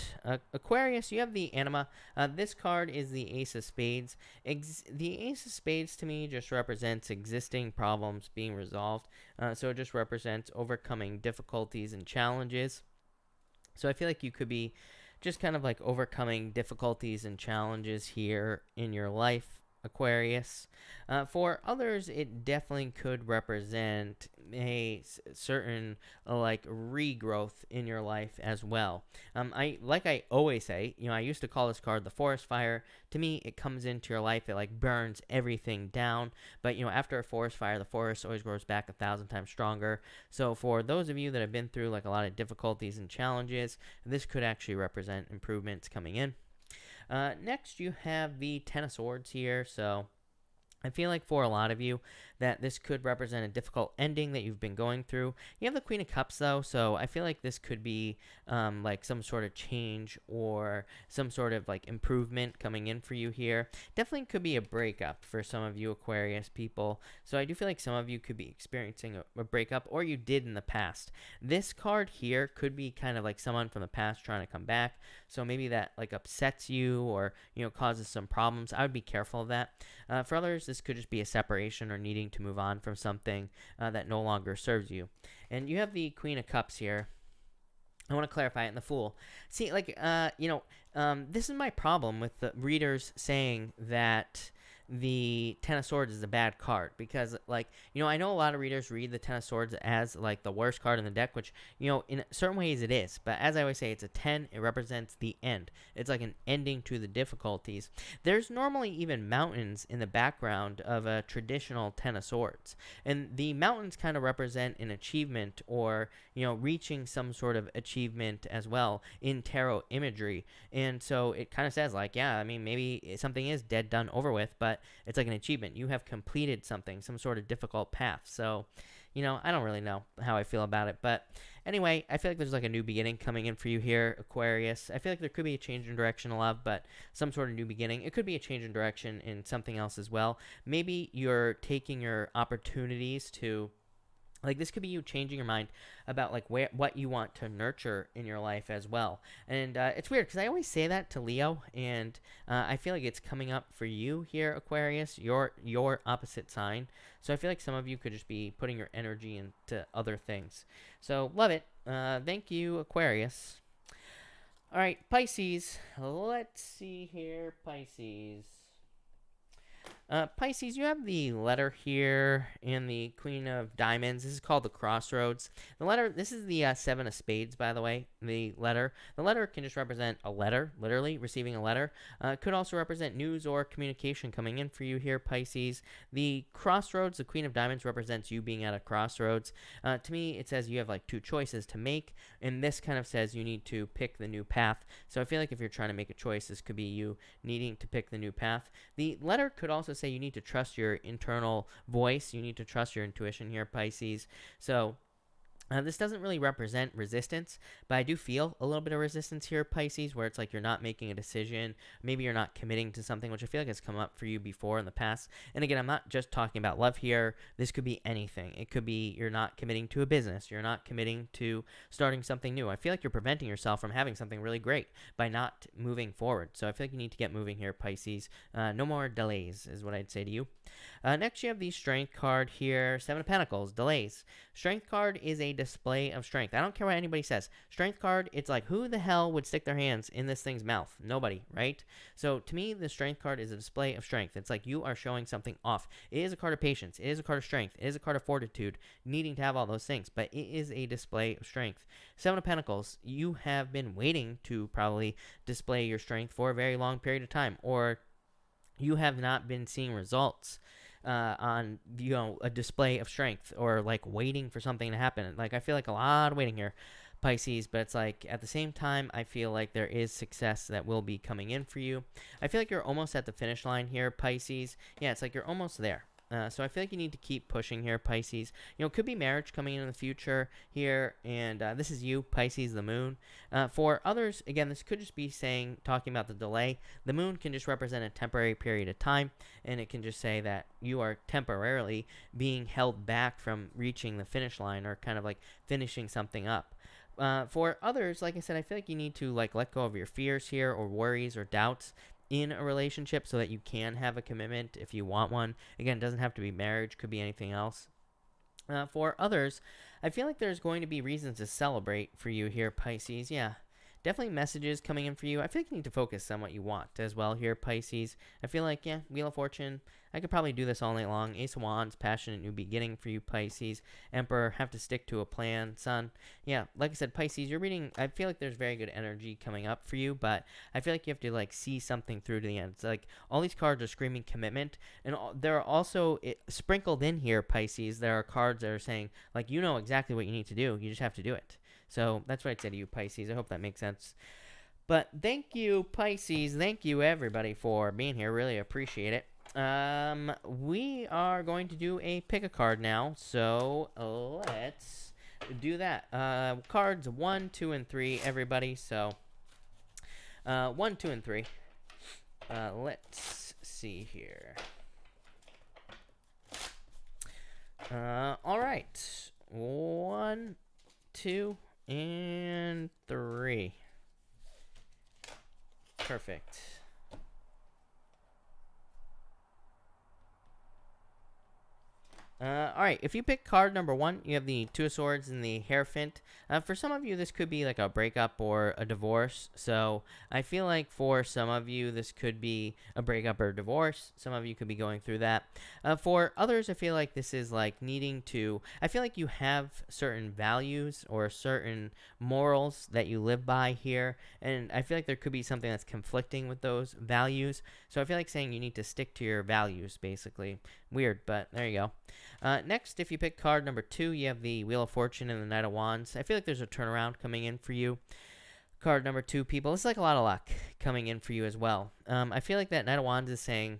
Aquarius, you have the Anima. This card is the Ace of Spades. The Ace of Spades to me just represents existing problems being resolved. So it just represents overcoming difficulties and challenges. So I feel like you could be just kind of like overcoming difficulties and challenges here in your life, Aquarius. For others, it definitely could represent a certain like regrowth in your life as well. I always say, I used to call this card the forest fire. To me, it comes into your life, it like burns everything down. But after a forest fire, the forest always grows back 1,000 times stronger. So for those of you that have been through like a lot of difficulties and challenges, this could actually represent improvements coming in. Next, you have the Ten of Swords here. So I feel like for a lot of you that this could represent a difficult ending that you've been going through. You have the Queen of Cups though, so I feel like this could be like some sort of change or some sort of like improvement coming in for you here. Definitely could be a breakup for some of you Aquarius people. So I do feel like some of you could be experiencing a breakup, or you did in the past. This card here could be kind of like someone from the past trying to come back. So maybe that like upsets you or causes some problems. I would be careful of that. For others, this could just be a separation or needing to move on from something that no longer serves you. And you have the Queen of Cups here. I want to clarify it in the Fool. See, like, this is my problem with the readers saying that the Ten of Swords is a bad card, because like I know a lot of readers read the Ten of Swords as like the worst card in the deck, which in certain ways it is, but as I always say, it's a 10. It represents the end. It's like an ending to the difficulties. There's normally even mountains in the background of a traditional Ten of Swords, and the mountains kind of represent an achievement, or reaching some sort of achievement as well in tarot imagery. And so it kind of says like, yeah, I mean, maybe something is dead, done, over with, but it's like an achievement. You have completed something, some sort of difficult path. So, I don't really know how I feel about it. But anyway, I feel like there's like a new beginning coming in for you here, Aquarius. I feel like there could be a change in direction of love, but some sort of new beginning. It could be a change in direction in something else as well. Maybe you're taking your opportunities to, like, this could be you changing your mind about like what you want to nurture in your life as well. And it's weird because I always say that to Leo, and I feel like it's coming up for you here, Aquarius, your opposite sign. So I feel like some of you could just be putting your energy into other things. So love it. Thank you, Aquarius. All right, Pisces. Let's see here, Pisces. Pisces, you have the letter here and the Queen of Diamonds. This is called the Crossroads. The letter, this is the Seven of Spades, by the way, the letter. The letter can just represent a letter, literally, receiving a letter. It could also represent news or communication coming in for you here, Pisces. The Crossroads, the Queen of Diamonds, represents you being at a crossroads. To me, it says you have like two choices to make, and this kind of says you need to pick the new path. So I feel like if you're trying to make a choice, this could be you needing to pick the new path. The letter could also say you need to trust your internal voice. You need to trust your intuition here, Pisces. So this doesn't really represent resistance, but I do feel a little bit of resistance here, Pisces, where it's like you're not making a decision. Maybe you're not committing to something, which I feel like has come up for you before in the past. And again, I'm not just talking about love here. This could be anything. It could be you're not committing to a business. You're not committing to starting something new. I feel like you're preventing yourself from having something really great by not moving forward. So I feel like you need to get moving here, Pisces. No more delays is what I'd say to you. Next, you have the Strength card here. Seven of Pentacles, delays. Strength card is a display of strength. I don't care what anybody says. Strength card, it's like, who the hell would stick their hands in this thing's mouth? Nobody, right? So to me, the Strength card is a display of strength. It's like you are showing something off. It is a card of patience. It is a card of strength. It is a card of fortitude, needing to have all those things, but it is a display of strength. Seven of Pentacles, you have been waiting to probably display your strength for a very long period of time, or you have not been seeing results on a display of strength, or like waiting for something to happen. Like I feel like a lot of waiting here, Pisces, but it's like at the same time I feel like there is success that will be coming in for you. I feel like you're almost at the finish line here, Pisces. Yeah, it's like you're almost there. So I feel like you need to keep pushing here, Pisces. It could be marriage coming in the future here, and this is you, Pisces, the moon. For others, again, this could just be talking about the delay. The moon can just represent a temporary period of time, and it can just say that you are temporarily being held back from reaching the finish line, or kind of like finishing something up. For others, like I said, I feel like you need to like let go of your fears here, or worries or doubts in a relationship, so that you can have a commitment if you want one. Again, it doesn't have to be marriage, could be anything else. For others, I feel like there's going to be reasons to celebrate for you here, Pisces. Yeah, definitely messages coming in for you. I feel like you need to focus on what you want as well here, Pisces. I feel like, yeah, Wheel of Fortune, I could probably do this all night long. Ace of Wands, passionate new beginning for you, Pisces. Emperor, have to stick to a plan. Sun, yeah, like I said, Pisces, you're reading, I feel like there's very good energy coming up for you, but I feel like you have to, like, see something through to the end. It's like, all these cards are screaming commitment, and there are also, sprinkled in here, Pisces, there are cards that are saying, like, you know exactly what you need to do. You just have to do it. So that's what I'd say to you, Pisces. I hope that makes sense. But thank you, Pisces. Thank you, everybody, for being here. Really appreciate it. We are going to do a pick a card now. So let's do that. Cards 1, 2, and 3, everybody. So 1, 2, and 3. Let's see here. All right. 1, 2, and 3. Perfect. All right, if you pick card number 1, you have the Two of Swords and the Hierophant. For some of you, this could be like a breakup or a divorce. So I feel like for some of you, this could be a breakup or a divorce. Some of you could be going through that. For others, I feel like this is like needing to, I feel like you have certain values or certain morals that you live by here. And I feel like there could be something that's conflicting with those values. So I feel like saying you need to stick to your values, basically. Weird, but there you go. Next, if you pick card number 2, you have the Wheel of Fortune and the Knight of Wands. I feel like there's a turnaround coming in for you. Card number 2, people. It's like a lot of luck coming in for you as well. I feel like that Knight of Wands is saying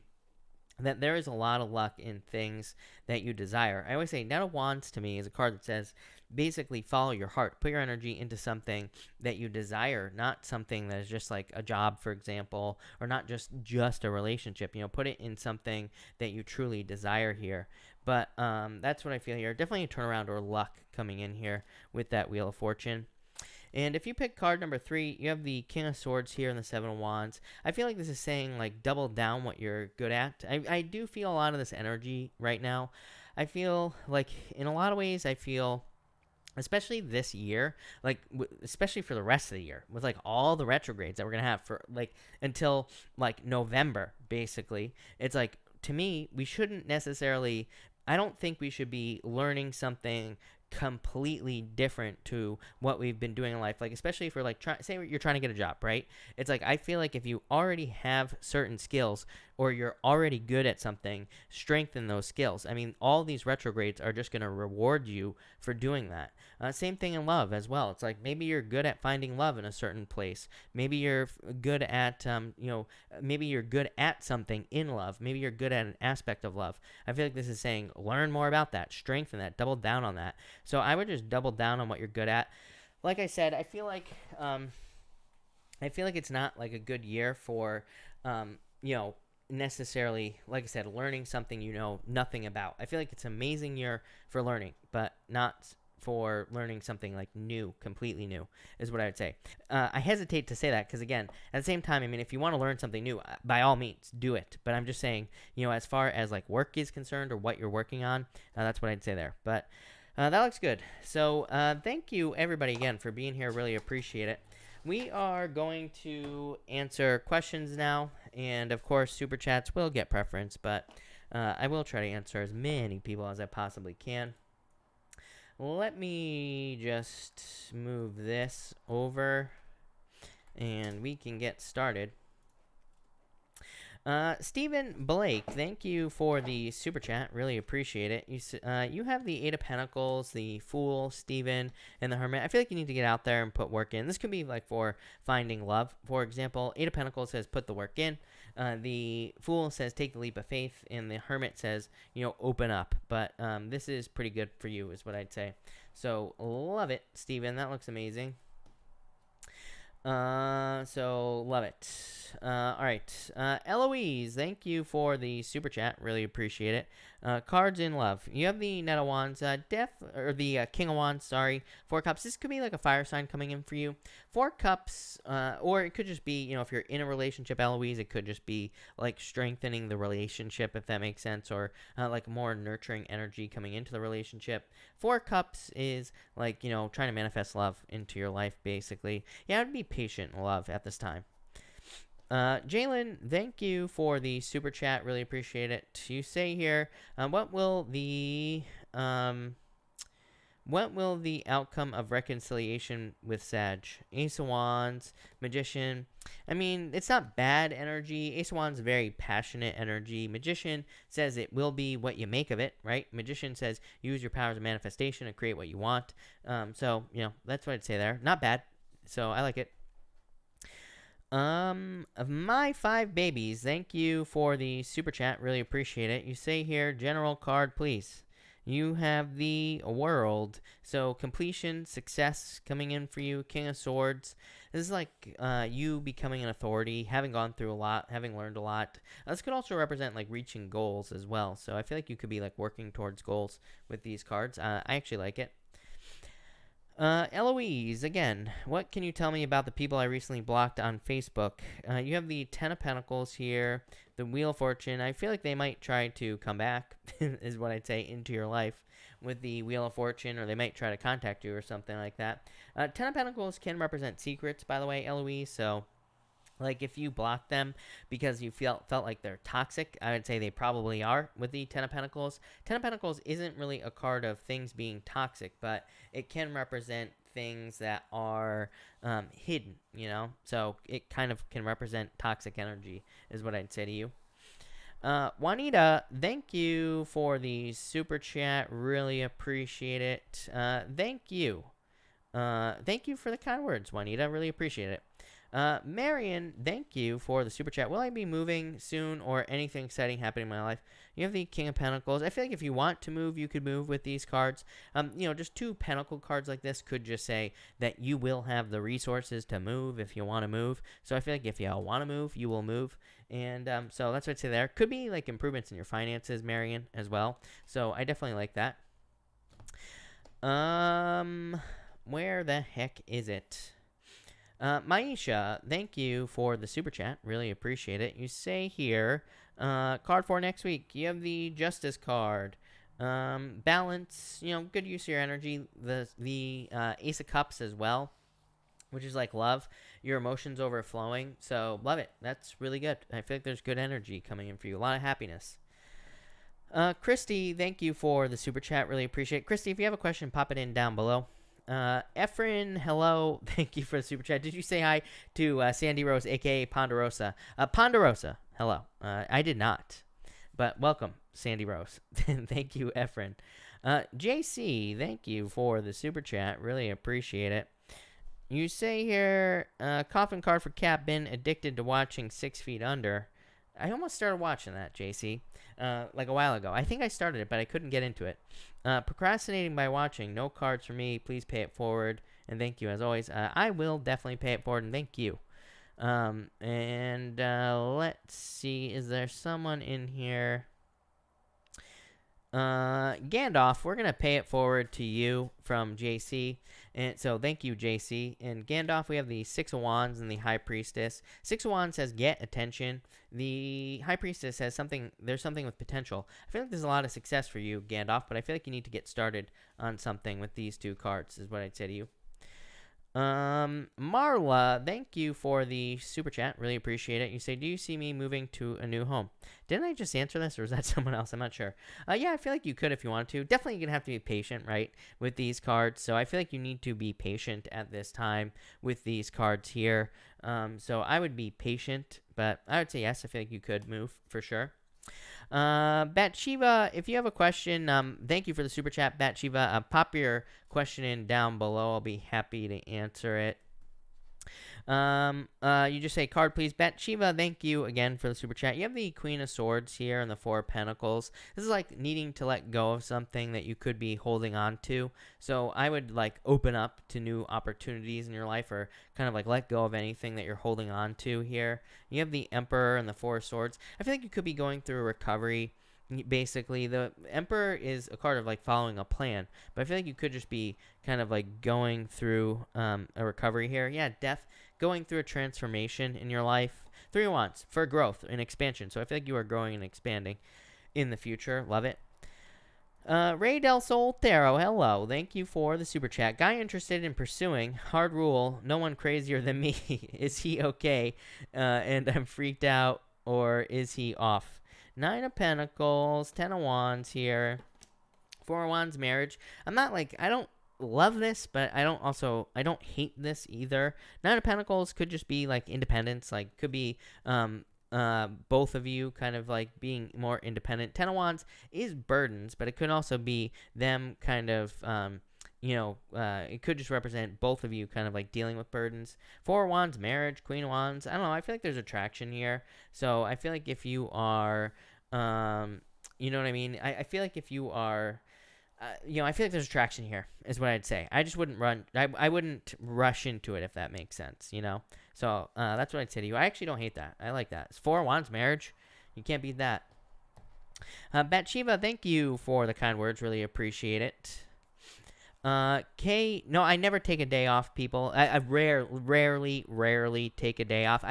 that there is a lot of luck in things that you desire. I always say Knight of Wands to me is a card that says basically follow your heart. Put your energy into something that you desire, not something that is just like a job, for example, or not just a relationship. You know, put it in something that you truly desire here. But that's what I feel here. Definitely a turnaround or luck coming in here with that Wheel of Fortune. And if you pick card number 3, you have the King of Swords here and the Seven of Wands. I feel like this is saying, like, double down what you're good at. I do feel a lot of this energy right now. I feel like, in a lot of ways, I feel, especially this year, like, especially for the rest of the year, with, like, all the retrogrades that we're going to have for, like, until, like, November, basically. It's like, to me, we shouldn't necessarily, I don't think we should be learning something completely different to what we've been doing in life, like especially if we're like say you're trying to get a job, right? It's like I feel like if you already have certain skills or you're already good at something, strengthen those skills. I mean, all these retrogrades are just going to reward you for doing that. Same thing in love as well. It's like maybe you're good at finding love in a certain place. Maybe you're good at maybe you're good at something in love. Maybe you're good at an aspect of love. I feel like this is saying learn more about that, strengthen that, double down on that. So I would just double down on what you're good at. Like I said, I feel like it's not like a good year for necessarily, like I said, learning something you know nothing about. I feel like it's an amazing year for learning, but not for learning something like new, completely new, is what I would say. I hesitate to say that because, again, at the same time, I mean, if you want to learn something new, by all means, do it. But I'm just saying, as far as like work is concerned or what you're working on, that's what I'd say there. But that looks good. So thank you, everybody, again, for being here. Really appreciate it. We are going to answer questions now. And, of course, Super Chats will get preference. But I will try to answer as many people as I possibly can. Let me just move this over. And we can get started. Stephen Blake, thank you for the super chat. Really appreciate it. You have the Eight of Pentacles, the Fool, Stephen, and the Hermit. I feel like you need to get out there and put work in. This could be like for finding love. For example, Eight of Pentacles says put the work in. The Fool says take the leap of faith, and the Hermit says open up. But this is pretty good for you, is what I'd say. So love it, Stephen. That looks amazing. So love it. All right. Eloise, thank you for the super chat. Really appreciate it. Cards in love. You have the Knight of Wands, the King of Wands, sorry. 4 Cups. This could be like a fire sign coming in for you. 4 Cups, or it could just be, if you're in a relationship, Eloise, it could just be like strengthening the relationship, if that makes sense, or like more nurturing energy coming into the relationship. 4 Cups is like, trying to manifest love into your life, basically. Yeah, I would be patient in love at this time. Jalen, thank you for the super chat. Really appreciate it. You say here, what will the outcome of reconciliation with Sag? Ace of Wands, Magician. I mean, it's not bad energy. Ace of Wands, very passionate energy. Magician says it will be what you make of it, right? Magician says use your powers of manifestation and create what you want. So, that's what I'd say there. Not bad. So, I like it. Of my 5 babies, thank you for the super chat. Really appreciate it. You say here, general card, please. You have the World. So completion, success coming in for you. King of Swords. This is like you becoming an authority, having gone through a lot, having learned a lot. This could also represent like reaching goals as well. So I feel like you could be like working towards goals with these cards. I actually like it. Eloise, again, what can you tell me about the people I recently blocked on Facebook? You have the Ten of Pentacles here, the Wheel of Fortune. I feel like they might try to come back, is what I'd say, into your life with the Wheel of Fortune, or they might try to contact you or something like that. Ten of Pentacles can represent secrets, by the way, Eloise, so like if you block them because you felt like they're toxic, I would say they probably are with the Ten of Pentacles. Ten of Pentacles isn't really a card of things being toxic, but it can represent things that are hidden, So it kind of can represent toxic energy is what I'd say to you. Juanita, thank you for the super chat. Really appreciate it. Thank you. Thank you for the kind words, Juanita. Really appreciate it. Marion, thank you for the super chat. Will I be moving soon or anything exciting happening in my life? You have the King of Pentacles. I feel like if you want to move, you could move with these cards. Just 2 Pentacle cards like this could just say that you will have the resources to move if you want to move. So I feel like if you want to move, you will move. And so that's what I'd say there. Could be like improvements in your finances, Marion, as well. So I definitely like that. Where the heck is it? Maisha, thank you for the super chat. Really appreciate it. You say here, card for next week. You have the Justice card. Balance, good use of your energy. The Ace of Cups as well, which is like love. Your emotions overflowing. So love it. That's really good. I feel like there's good energy coming in for you. A lot of happiness. Christy, thank you for the super chat. Really appreciate it. Christy, if you have a question, pop it in down below. Efren, hello. Thank you for the super chat. Did you say hi to Sandy Rose, a.k.a. Ponderosa? Ponderosa, hello. I did not. But welcome, Sandy Rose. Thank you, Efren. JC, thank you for the super chat. Really appreciate it. You say here, coffin card for Cap, been addicted to watching 6 Feet Under. I almost started watching that, JC, like a while ago. I think I started it, but I couldn't get into it. Procrastinating by watching. No cards for me. Please pay it forward. And thank you, as always. I will definitely pay it forward, and thank you. Let's see. Is there someone in here? Gandalf, we're going to pay it forward to you from JC. And so thank you, JC. And Gandalf, we have the 6 of Wands and the High Priestess. 6 of Wands says get attention. The High Priestess says there's something with potential. I feel like there's a lot of success for you, Gandalf, but I feel like you need to get started on something with these 2 cards is what I'd say to you. Marla, thank you for the super chat. Really appreciate it. You say, do you see me moving to a new home? Didn't I just answer this, or is that someone else? I'm not sure. Yeah, I feel like you could if you wanted to. Definitely you're going to have to be patient, right, with these cards. So I feel like you need to be patient at this time with these cards here. So I would be patient, but I would say yes, I feel like you could move for sure. Bathsheba, if you have a question, thank you for the super chat, Bathsheba. Pop your question in down below. I'll be happy to answer it. You just say card, please. Bathsheba, thank you again for the super chat. You have the Queen of Swords here and the 4 of Pentacles. This is like needing to let go of something that you could be holding on to. So I would like open up to new opportunities in your life, or kind of like let go of anything that you're holding on to here. You have the Emperor and the 4 of Swords. I feel like you could be going through a recovery. Basically, the Emperor is a card of like following a plan, but I feel like you could just be kind of like going through a recovery here. Yeah, Death, going through a transformation in your life. 3 of Wands for growth and expansion. So I feel like you are growing and expanding in the future. Love it. Ray Del Sol Tarot, hello. Thank you for the super chat. Guy interested in pursuing. Hard rule. No one crazier than me. Is he okay? And I'm freaked out. Or is he off? 9 of Pentacles. 10 of Wands here. 4 of Wands, marriage. I'm not like, I don't love this, but I don't hate this either. 9 of Pentacles could just be like independence. Like, could be, both of you kind of like being more independent. 10 of Wands is burdens, but it could also be them kind of, it could just represent both of you kind of like dealing with burdens. 4 of Wands, marriage. Queen of Wands, I don't know. I feel like there's attraction here. So I feel like if you are, you know what I mean? I feel like if you are, I feel like there's attraction here, is what I'd say. I just wouldn't I wouldn't rush into it, if that makes sense, So that's what I'd say to you. I actually don't hate that. I like that. It's 4 of Wands, marriage. You can't beat that. Bathsheba, thank you for the kind words. Really appreciate it. No, I never take a day off, people. I rarely take a day off.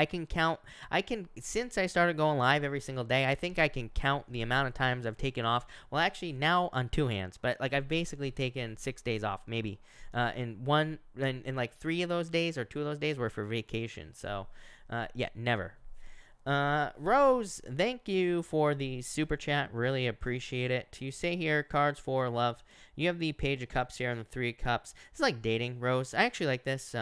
Since I started going live every single day, I think I can count the amount of times I've taken off. Well, actually, now on 2 hands, but like I've basically taken 6 days off, maybe. And like 3 of those days or 2 of those days were for vacation. So, yeah, never. Rose, thank you for the super chat. Really appreciate it. You say here, cards for love. You have the Page of Cups here and the 3 of Cups. It's like dating, Rose. I actually like this.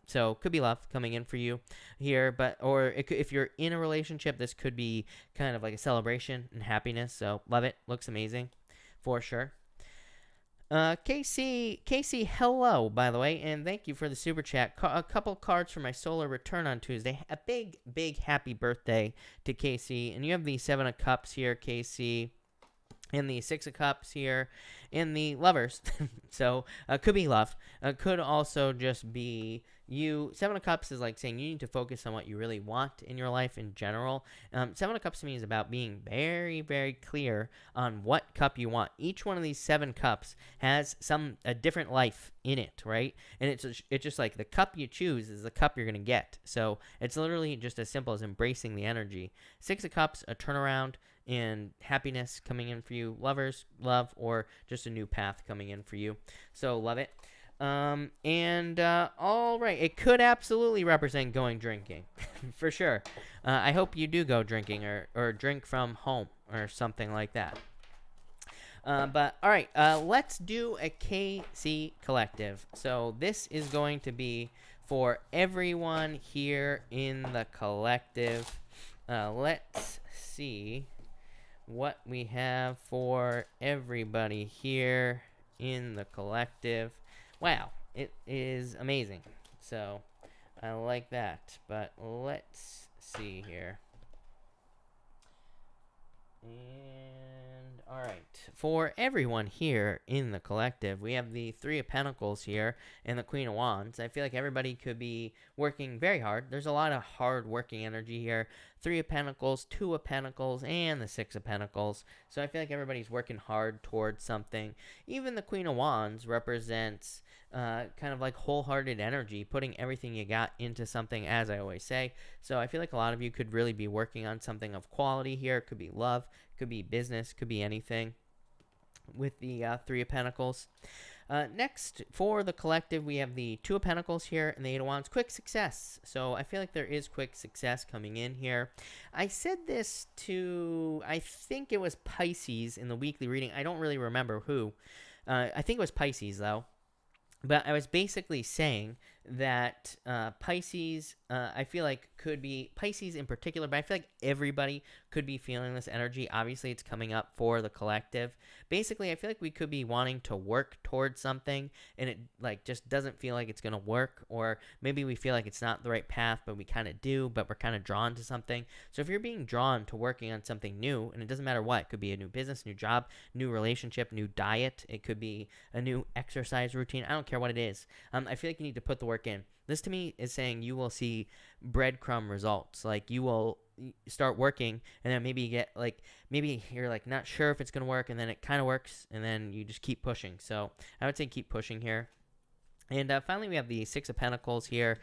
So could be love coming in for you here, if you're in a relationship, this could be kind of like a celebration and happiness. So love it. Looks amazing for sure. Casey, hello, by the way, and thank you for the super chat. A couple cards for my solar return on Tuesday. A big happy birthday to Casey. And you have the 7 of Cups here, Casey, and the 6 of Cups here, and the Lovers. So, could be love. Could also just be you. 7 of Cups is like saying you need to focus on what you really want in your life in general. 7 of Cups to me is about being very, very clear on what cup you want. Each one of these 7 cups has a different life in it, right? And it's just like the cup you choose is the cup you're going to get. So it's literally just as simple as embracing the energy. 6 of Cups, a turnaround and happiness coming in for you. Lovers, love, or just a new path coming in for you. So love it. All right, it could absolutely represent going drinking, for sure. I hope you do go drinking or drink from home or something like that. But all right, let's do a KC collective. So this is going to be for everyone here in the collective. Let's see what we have for everybody here in the collective. Wow, it is amazing. So I like that. But let's see here. And all right, for everyone here in the collective, we have the 3 of Pentacles here and the Queen of Wands. I feel like everybody could be working very hard. There's a lot of hard working energy here. 3 of Pentacles, 2 of Pentacles, and the 6 of Pentacles. So I feel like everybody's working hard towards something. Even the Queen of Wands represents kind of like wholehearted energy, putting everything you got into something, as I always say. So I feel like a lot of you could really be working on something of quality here. It could be love, could be business, could be anything with the 3 of Pentacles. Next, for the collective, we have the 2 of Pentacles here and the 8 of Wands. Quick success. So I feel like there is quick success coming in here. I said this to, I think it was Pisces in the weekly reading. I don't really remember who. I think it was Pisces, though. But I was basically saying that Pisces, I feel like could be Pisces in particular, but I feel like everybody could be feeling this energy. Obviously, it's coming up for the collective. Basically, I feel like we could be wanting to work towards something, and it like just doesn't feel like it's going to work, or maybe we feel like it's not the right path, but we kind of do, but we're kind of drawn to something. So if you're being drawn to working on something new, and it doesn't matter what, it could be a new business, new job, new relationship, new diet, it could be a new exercise routine. I don't care what it is. I feel like you need to put the work in. This to me is saying you will see breadcrumb results. Like you will start working, and then maybe you get like, maybe you're like not sure if it's going to work, and then it kind of works, and then you just keep pushing. So I would say keep pushing here. And finally, we have the 6 of Pentacles here.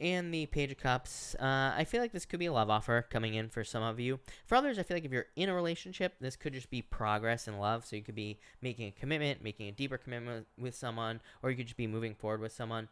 and the Page of Cups. I feel like this could be a love offer coming in for some of you. For others, I feel like if you're in a relationship, this could just be progress in love. So you could be making a commitment, making a deeper commitment with someone, or you could just be moving forward with someone.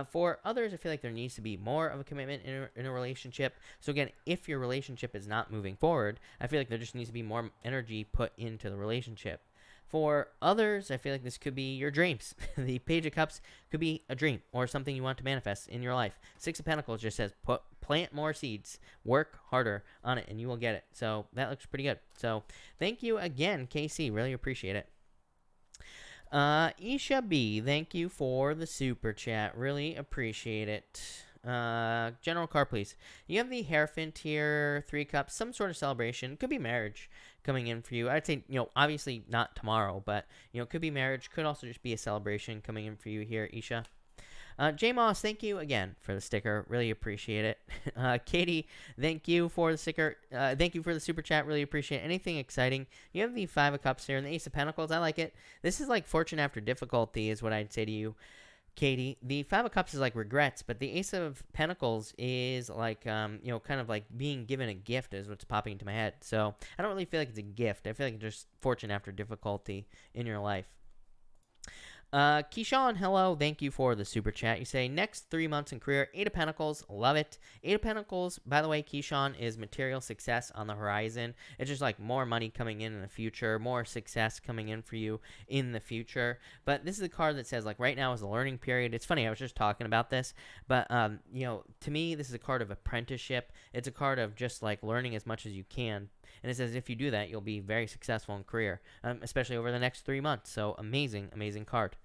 For others, I feel like there needs to be more of a commitment in a relationship. So again, if your relationship is not moving forward, I feel like there just needs to be more energy put into the relationship. For others, I feel like this could be your dreams. The Page of Cups could be a dream or something you want to manifest in your life. Six of Pentacles just says plant more seeds, work harder on it, and you will get it. So that looks pretty good. So thank you again, KC. Really appreciate it. Isha B, thank you for the super chat. Really appreciate it. General card, please. You have the Hierophant here, 3 cups, some sort of celebration. Could be marriage coming in for you. I'd say, obviously not tomorrow, but, could be marriage. Could also just be a celebration coming in for you here, Isha. J Moss, thank you again for the sticker. Really appreciate it. Katie, thank you for the sticker. Thank you for the super chat. Really appreciate it. Anything exciting? You have the 5 of Cups here and the Ace of Pentacles. I like it. This is like fortune after difficulty is what I'd say to you, Katie. The 5 of Cups is like regrets, but the Ace of Pentacles is like, kind of like being given a gift is what's popping into my head. So I don't really feel like it's a gift. I feel like it's just fortune after difficulty in your life. Keyshawn, hello. Thank you for the super chat. You say, next 3 months in career, 8 of Pentacles. Love it. 8 of Pentacles, by the way, Keyshawn, is material success on the horizon. It's just like more money coming in the future, more success coming in for you in the future. But this is a card that says, like, right now is a learning period. It's funny, I was just talking about this. But, to me, this is a card of apprenticeship. It's a card of just, like, learning as much as you can. And it says if you do that, you'll be very successful in career, especially over the next 3 months. So amazing, amazing card.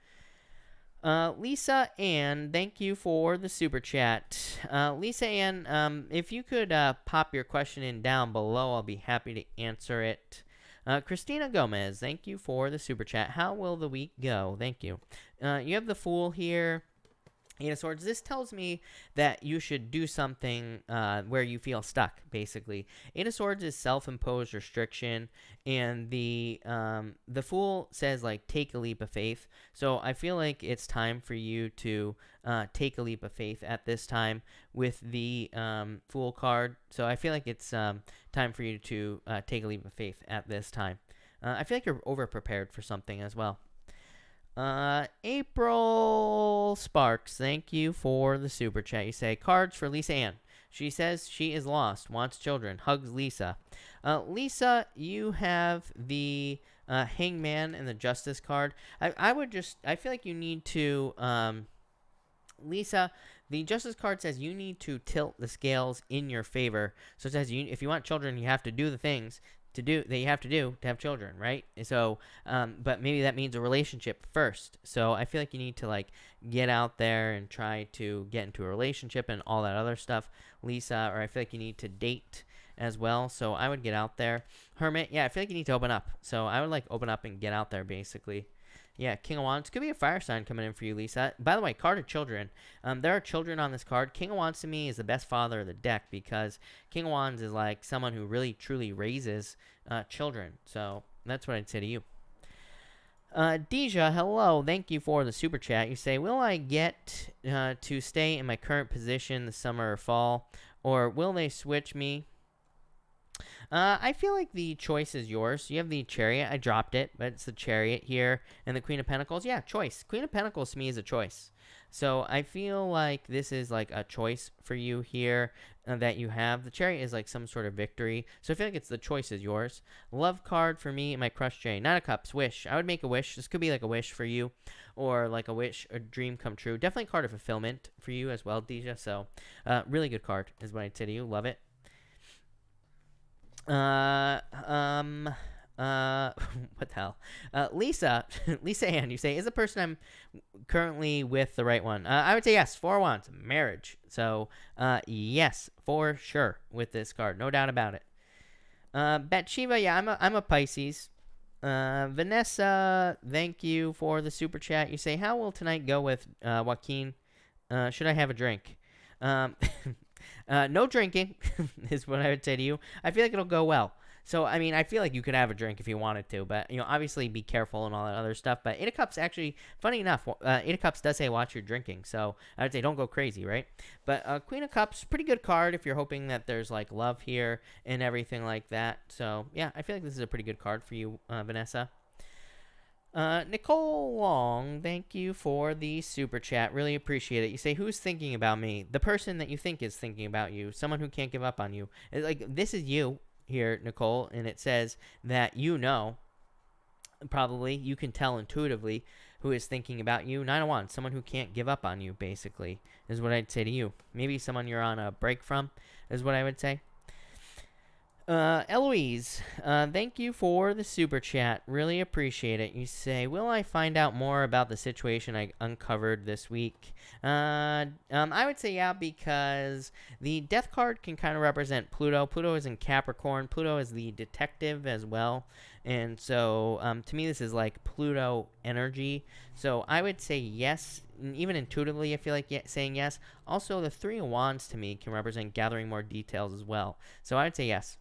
Lisa Ann, thank you for the super chat. Lisa Ann, if you could pop your question in down below, I'll be happy to answer it. Christina Gomez, thank you for the super chat. How will the week go? Thank you. You have the Fool here. 8 of Swords. This tells me that you should do something where you feel stuck, basically. 8 of Swords is self-imposed restriction, and the Fool says, like, take a leap of faith. So I feel like it's time for you to take a leap of faith at this time with the Fool card. So I feel like it's time for you to take a leap of faith at this time. I feel like you're over-prepared for something as well. April Sparks, thank you for the super chat. You say, cards for Lisa Ann. She says she is lost, wants children, hugs Lisa. Lisa, you have the Hangman and the Justice card. I feel like you need to, Lisa, the Justice card says you need to tilt the scales in your favor. So it says if you want children, you have to do the things that you have to do to have children, right? So, but maybe that means a relationship first. So I feel like you need to, like, get out there and try to get into a relationship and all that other stuff, Lisa. Or I feel like you need to date as well. So I would get out there. Hermit, yeah, I feel like you need to open up. So I would, like, open up and get out there, basically. Yeah, King of Wands. Could be a fire sign coming in for you, Lisa. By the way, card of children. There are children on this card. King of Wands to me is the best father of the deck because King of Wands is like someone who really, truly raises children. So that's what I'd say to you. Deja, hello. Thank you for the super chat. You say, will I get to stay in my current position this summer or fall? Or will they switch me? I feel like the choice is yours. You have the Chariot. I dropped it, but it's the Chariot here. And the Queen of Pentacles. Yeah, choice. Queen of Pentacles to me is a choice. So I feel like this is like a choice for you here that you have. The Chariot is like some sort of victory. So I feel like it's the choice is yours. Love card for me and my crush Jay. 9 of Cups. Wish. I would make a wish. This could be like a wish for you. Or like a wish, a dream come true. Definitely a card of fulfillment for you as well, Deja. So really good card is what I'd say to you. Love it. What the hell? Lisa Ann, you say, is the person I'm currently with the right one? I would say yes. 4 of Wands, marriage. So, yes, for sure with this card. No doubt about it. Bathsheba, yeah, I'm a Pisces. Vanessa, thank you for the super chat. You say, how will tonight go with Joaquin? Should I have a drink? No drinking is what I would say to you. I feel like it'll go well. So, I mean, I feel like you could have a drink if you wanted to, but, obviously be careful and all that other stuff. But Eight of Cups, actually, funny enough, Eight of Cups does say watch your drinking. So, I would say don't go crazy, right? But Queen of Cups, pretty good card if you're hoping that there's, like, love here and everything like that. So, yeah, I feel like this is a pretty good card for you, Vanessa. Nicole Long, thank you for the super chat. Really appreciate it. You say, who's thinking about me? The person that you think is thinking about you. Someone who can't give up on you. This is you here, Nicole, and it says that probably, you can tell intuitively who is thinking about you. 9 of Wands, someone who can't give up on you, basically, is what I'd say to you. Maybe someone you're on a break from, is what I would say. Eloise, thank you for the super chat. Really appreciate it. You say, will I find out more about the situation I uncovered this week? I would say yeah, because the death card can kind of represent Pluto. Pluto is in Capricorn. Pluto is the detective as well. And so, to me, this is like Pluto energy. So I would say yes. Even intuitively, I feel like saying yes. Also, the Three of Wands to me can represent gathering more details as well. So I would say yes.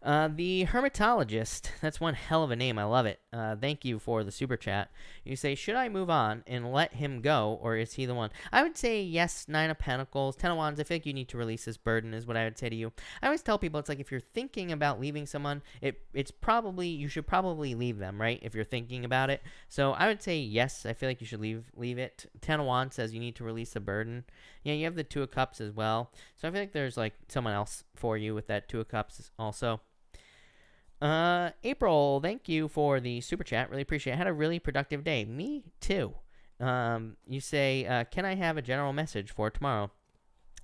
The Hermitologist, that's one hell of a name. I love it. Thank you for the super chat. You say, should I move on and let him go, or is he the one? I would say yes, 9 of Pentacles, 10 of Wands. I feel like you need to release this burden is what I would say to you. I always tell people, it's like if you're thinking about leaving someone, you should probably leave them, right? If you're thinking about it. So I would say yes, I feel like you should leave it. 10 of Wands says you need to release the burden. Yeah, you have the Two of Cups as well. So I feel like there's like someone else for you with that Two of Cups also. April, thank you for the super chat. Really appreciate it. I had a really productive day. Me too. You say, can I have a general message for tomorrow?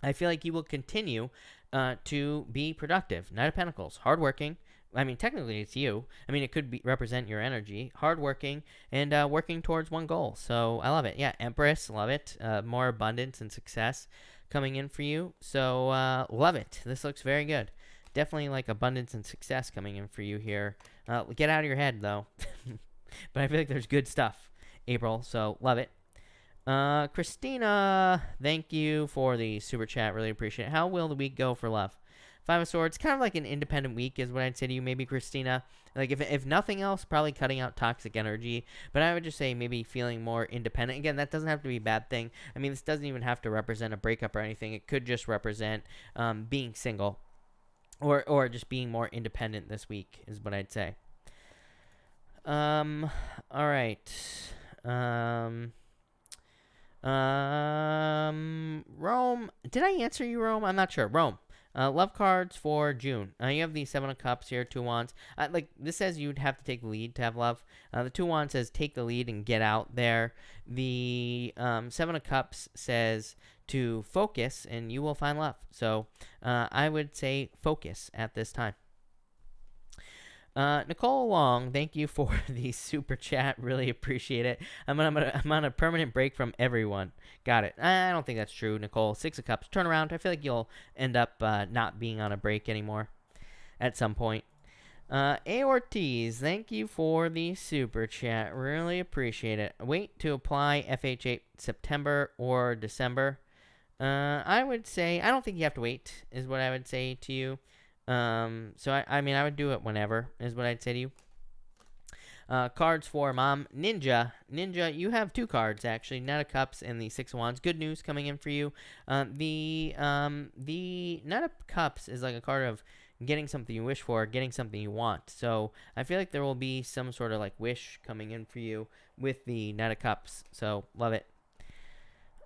I feel like you will continue to be productive. Knight of Pentacles, hardworking. I mean, technically it's you. I mean, it could represent your energy. Hardworking and working towards one goal. So I love it. Yeah, Empress, love it. More abundance and success coming in for you. So love it. This looks very good. Definitely like abundance and success coming in for you here. Get out of your head, though. But I feel like there's good stuff, April, so love it. Christina, thank you for the super chat. Really appreciate it. How will the week go for love? 5 of Swords, kind of like an independent week is what I'd say to you, maybe, Christina. Like, if nothing else, probably cutting out toxic energy. But I would just say maybe feeling more independent. Again, that doesn't have to be a bad thing. I mean, this doesn't even have to represent a breakup or anything. It could just represent being single. Or just being more independent this week is what I'd say. All right. Rome. Did I answer you, Rome? I'm not sure. Rome. Love cards for June. You have the 7 of Cups here, 2 Wands. Like, this says you'd have to take the lead to have love. The 2 Wands says take the lead and get out there. The 7 of Cups says to focus and you will find love. So I would say focus at this time. Nicole Long, thank you for the super chat. Really appreciate it. I'm on a permanent break from everyone. Got it. I don't think that's true, Nicole. 6 of Cups. Turn around. I feel like you'll end up not being on a break anymore at some point. A. Ortiz, thank you for the super chat. Really appreciate it. Wait to apply FHA September or December. I would say, I don't think you have to wait, is what I would say to you. So I mean, I would do it whenever, is what I'd say to you. Cards for Mom. Ninja, you have 2 cards, actually. Knight of Cups and the 6 of Wands. Good news coming in for you. The Knight of Cups is like a card of getting something you wish for, getting something you want. So I feel like there will be some sort of like wish coming in for you with the Knight of Cups. So love it.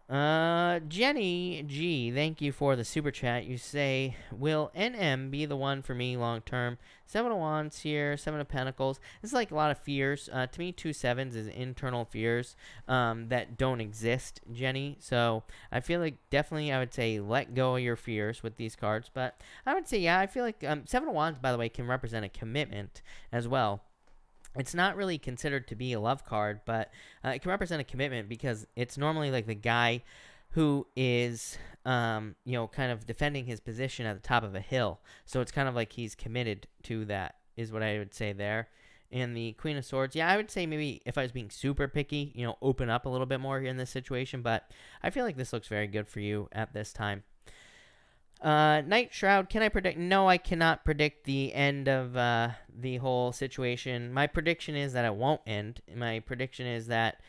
Jenny G, thank you for the super chat. You say, will NM be the one for me long term? 7 of Wands here, 7 of Pentacles. This is like a lot of fears. To me, 2 sevens is internal fears that don't exist, Jenny. So I feel like definitely I would say let go of your fears with these cards. But I would say, yeah, I feel like 7 of Wands, by the way, can represent a commitment as well. It's not really considered to be a love card, but it can represent a commitment because it's normally like the guy who is, kind of defending his position at the top of a hill. So it's kind of like he's committed to that, is what I would say there. And the Queen of Swords, yeah, I would say maybe if I was being super picky, open up a little bit more in this situation. But I feel like this looks very good for you at this time. Night Shroud, can I predict? No, I cannot predict the end of the whole situation. My prediction is that it won't end. My prediction is that,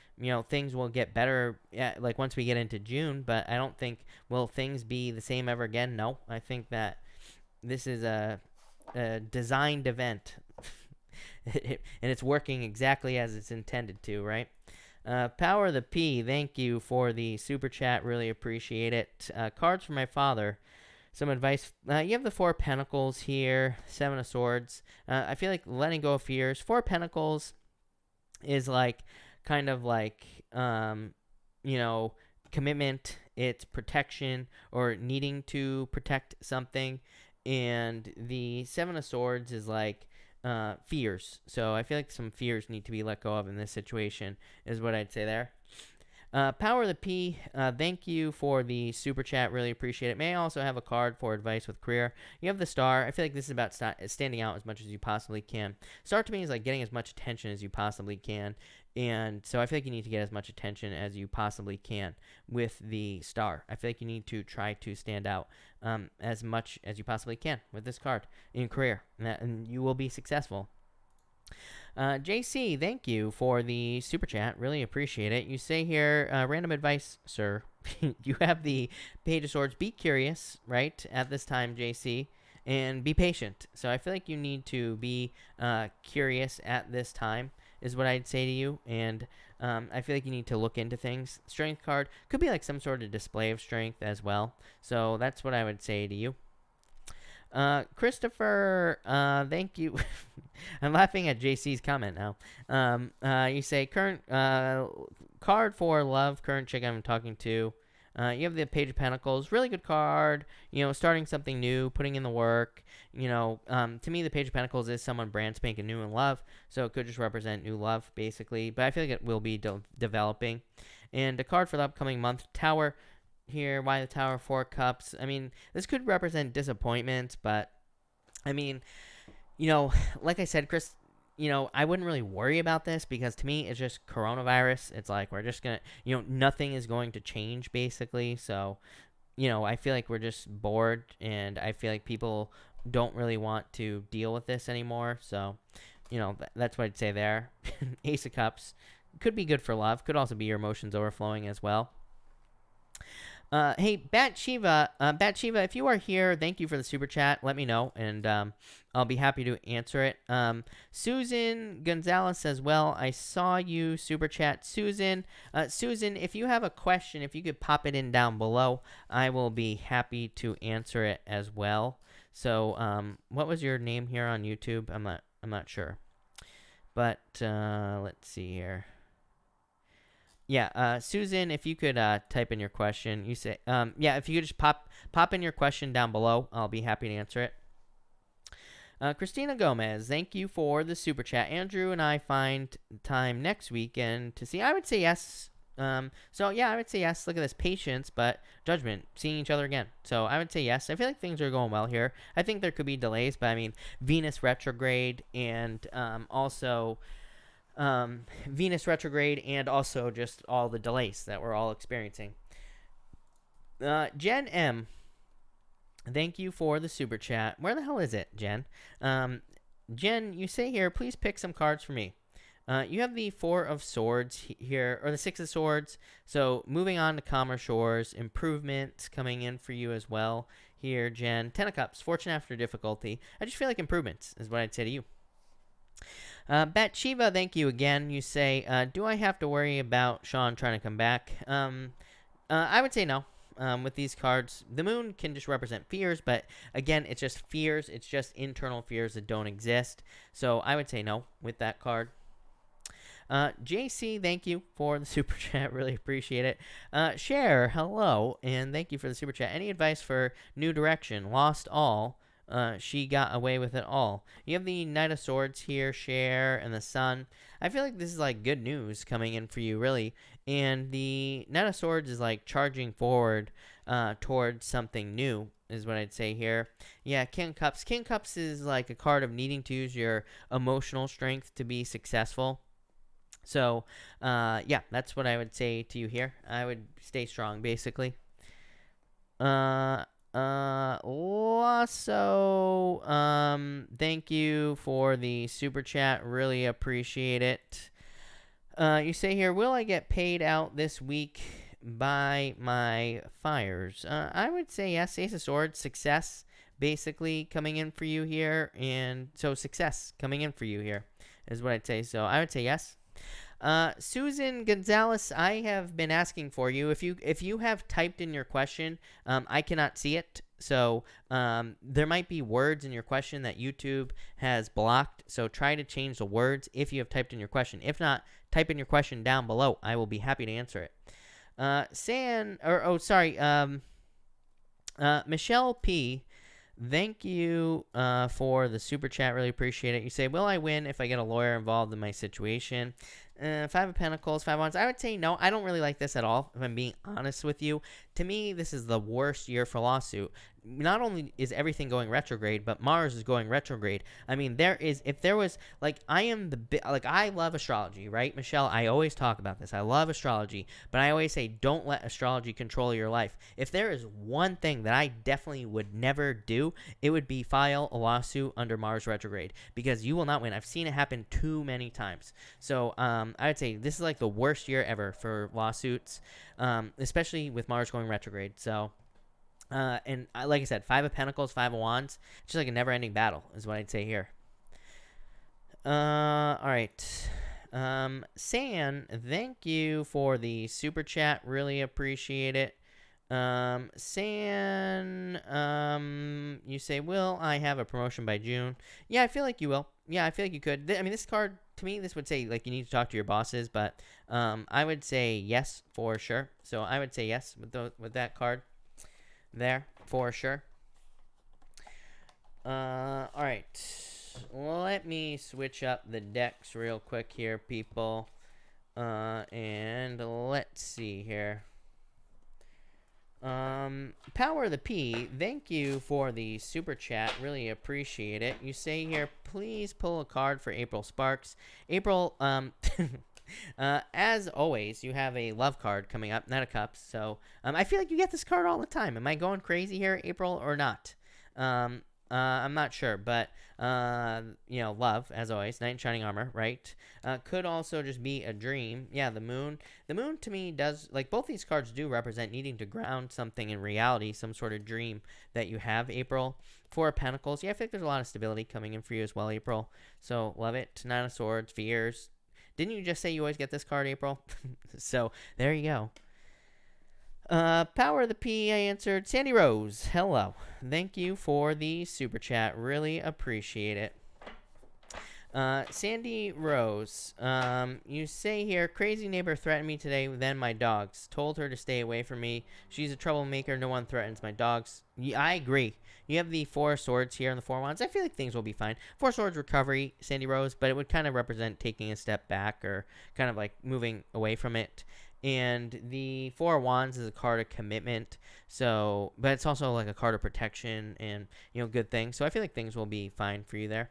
things will get better, like once we get into June, but I don't think, will things be the same ever again? No, I think that this is a designed event, and it's working exactly as it's intended to, right? Power of the P, thank you for the super chat. Really appreciate it. Cards for my father. Some advice. You have the Four of Pentacles here, Seven of Swords. I feel like letting go of fears. Four of Pentacles is like kind of like, commitment. It's protection or needing to protect something. And the Seven of Swords is like fears. So I feel like some fears need to be let go of in this situation, is what I'd say there. Power of the P, thank you for the super chat. Really appreciate it. May I also have a card for advice with career? You have the Star. I feel like this is about standing out as much as you possibly can. Star to me is like getting as much attention as you possibly can. And so I feel like you need to get as much attention as you possibly can with the Star. I feel like you need to try to stand out as much as you possibly can with this card in career. And you will be successful. JC, thank you for the super chat. Really appreciate it. You say here, random advice, sir. You have the Page of Swords. Be curious, right, at this time, JC, and be patient. So I feel like you need to be curious at this time, is what I'd say to you. And I feel like you need to look into things. Strength card could be like some sort of display of strength as well. So that's what I would say to you. Christopher, thank you. I'm laughing at JC's comment now. You say current card for love, current chick I'm talking to. You have the Page of Pentacles, really good card. Starting something new, putting in the work. To me, the Page of Pentacles is someone brand spanking new in love, so it could just represent new love, basically. But I feel like it will be developing. And a card for the upcoming month, Tower. Here, why the Tower, Four Cups. I mean, this could represent disappointment, but I mean, like I said, Chris, I wouldn't really worry about this because to me, it's just coronavirus. It's like we're just gonna, nothing is going to change basically. So, I feel like we're just bored, and I feel like people don't really want to deal with this anymore. So, that's what I'd say there. Ace of Cups could be good for love. Could also be your emotions overflowing as well. Hey, Bathsheba, if you are here, thank you for the super chat. Let me know, and I'll be happy to answer it. Susan Gonzalez says, well, I saw you super chat. Susan, if you have a question, if you could pop it in down below, I will be happy to answer it as well. So, what was your name here on YouTube? I'm not sure, but let's see here. Yeah, Susan, if you could type in your question, you say, if you could just pop in your question down below, I'll be happy to answer it. Christina Gomez, thank you for the super chat. Andrew and I find time next weekend to see. I would say yes. I would say yes. Look at this, patience, but judgment, seeing each other again. So I would say yes. I feel like things are going well here. I think there could be delays, but I mean, Venus retrograde and also. Venus retrograde and also just all the delays that we're all experiencing. Jen M, thank you for the super chat. Where the hell is it, Jen? Jen, you say here, please pick some cards for me. You have the Four of Swords here, or the Six of Swords. So moving on to calmer shores, improvements coming in for you as well here, Jen. Ten of Cups, fortune after difficulty. I just feel like improvements is what I'd say to you. Bathsheba, thank you again. You say, do I have to worry about Sean trying to come back? I would say no. With these cards, the moon can just represent fears, but again, it's just fears. It's just internal fears that don't exist. So I would say no with that card. JC, thank you for the super chat. Really appreciate it. Cher, hello, and thank you for the super chat. Any advice for New Direction? Lost all. She got away with it all. You have the Knight of Swords here, Cher, and the Sun. I feel like this is like good news coming in for you, really. And the Knight of Swords is like charging forward towards something new, is what I'd say here. Yeah, King of Cups. King of Cups is like a card of needing to use your emotional strength to be successful. So, that's what I would say to you here. I would stay strong, basically. Lasso, thank you for the super chat. Really appreciate it. You say here, will I get paid out this week by my fires? I would say yes. Ace of Swords, success basically coming in for you here. And so success coming in for you here is what I'd say. So I would say yes. Susan Gonzalez, I have been asking for you. If you have typed in your question, I cannot see it. So there might be words in your question that YouTube has blocked. So try to change the words if you have typed in your question. If not, type in your question down below. I will be happy to answer it. Michelle P. Thank you for the super chat. Really appreciate it. You say, will I win if I get a lawyer involved in my situation? Five of Pentacles, Five of Wands. I would say no. I don't really like this at all, if I'm being honest with you. To me, this is the worst year for lawsuit. Not only is everything going retrograde, but Mars is going retrograde. I mean, I love astrology, right, Michelle? I always talk about this. I love astrology, but I always say don't let astrology control your life. If there is one thing that I definitely would never do, it would be file a lawsuit under Mars retrograde, because you will not win. I've seen it happen too many times. So I would say this is like the worst year ever for lawsuits, especially with Mars going retrograde. So and like I said, Five of Pentacles, Five of Wands, it's just like a never-ending battle is what I'd say here. All right. San, thank you for the super chat. Really appreciate it. San, you say, will I have a promotion by June? Yeah, I feel like you will. Yeah, I feel like you could. I mean, this card, to me, this would say, like, you need to talk to your bosses, but I would say yes for sure. So I would say yes with that card there for sure. All right. Let me switch up the decks real quick here, people. And let's see here. Power of the P, thank you for the super chat. Really appreciate it. You say here, please pull a card for April Sparks. April, as always, you have a love card coming up, Knight of Cups. So, I feel like you get this card all the time. Am I going crazy here, April, or not? I'm not sure, but, love, as always, Knight in Shining Armor, right? Could also just be a dream. Yeah, the moon. The moon, to me, does, like, both these cards do represent needing to ground something in reality, some sort of dream that you have, April. Four of Pentacles. Yeah, I think there's a lot of stability coming in for you as well, April. So, love it. Nine of Swords, fears. Didn't you just say you always get this card, April? So, there you go. Power of the P, I answered. Sandy Rose, hello. Thank you for the super chat. Really appreciate it. Sandy Rose, you say here, crazy neighbor threatened me today, then my dogs. Told her to stay away from me. She's a troublemaker. No one threatens my dogs. Yeah, I agree. You have the Four of Swords here and the Four of Wands. I feel like things will be fine. Four of Swords recovery, Sandy Rose, but it would kind of represent taking a step back or kind of like moving away from it. And the Four of Wands is a card of commitment, so, but it's also like a card of protection and, good things. So I feel like things will be fine for you there.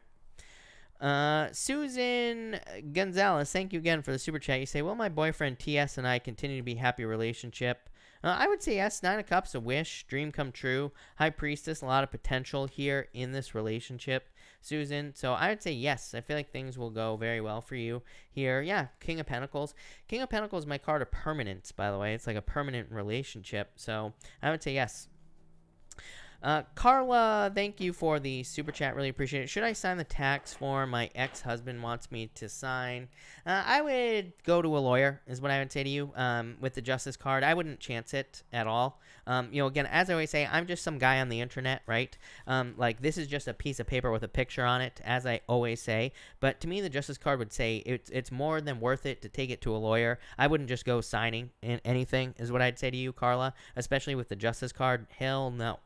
Susan Gonzalez, thank you again for the super chat. You say, will my boyfriend TS and I continue to be happy relationship? I would say yes. Nine of Cups, a wish, dream come true. High Priestess, a lot of potential here in this relationship, Susan. So I would say yes. I feel like things will go very well for you here. Yeah, King of Pentacles. King of Pentacles is my card of permanence, by the way. It's like a permanent relationship. So I would say yes. Carla, thank you for the super chat. Really appreciate it. Should I sign the tax form my ex-husband wants me to sign? I would go to a lawyer, is what I would say to you. With the Justice card, I wouldn't chance it at all. Again, as I always say, I'm just some guy on the internet, right? Like, this is just a piece of paper with a picture on it, as I always say. But to me, the Justice card would say it's more than worth it to take it to a lawyer. I wouldn't just go signing anything, is what I'd say to you, Carla. Especially with the Justice card, hell no.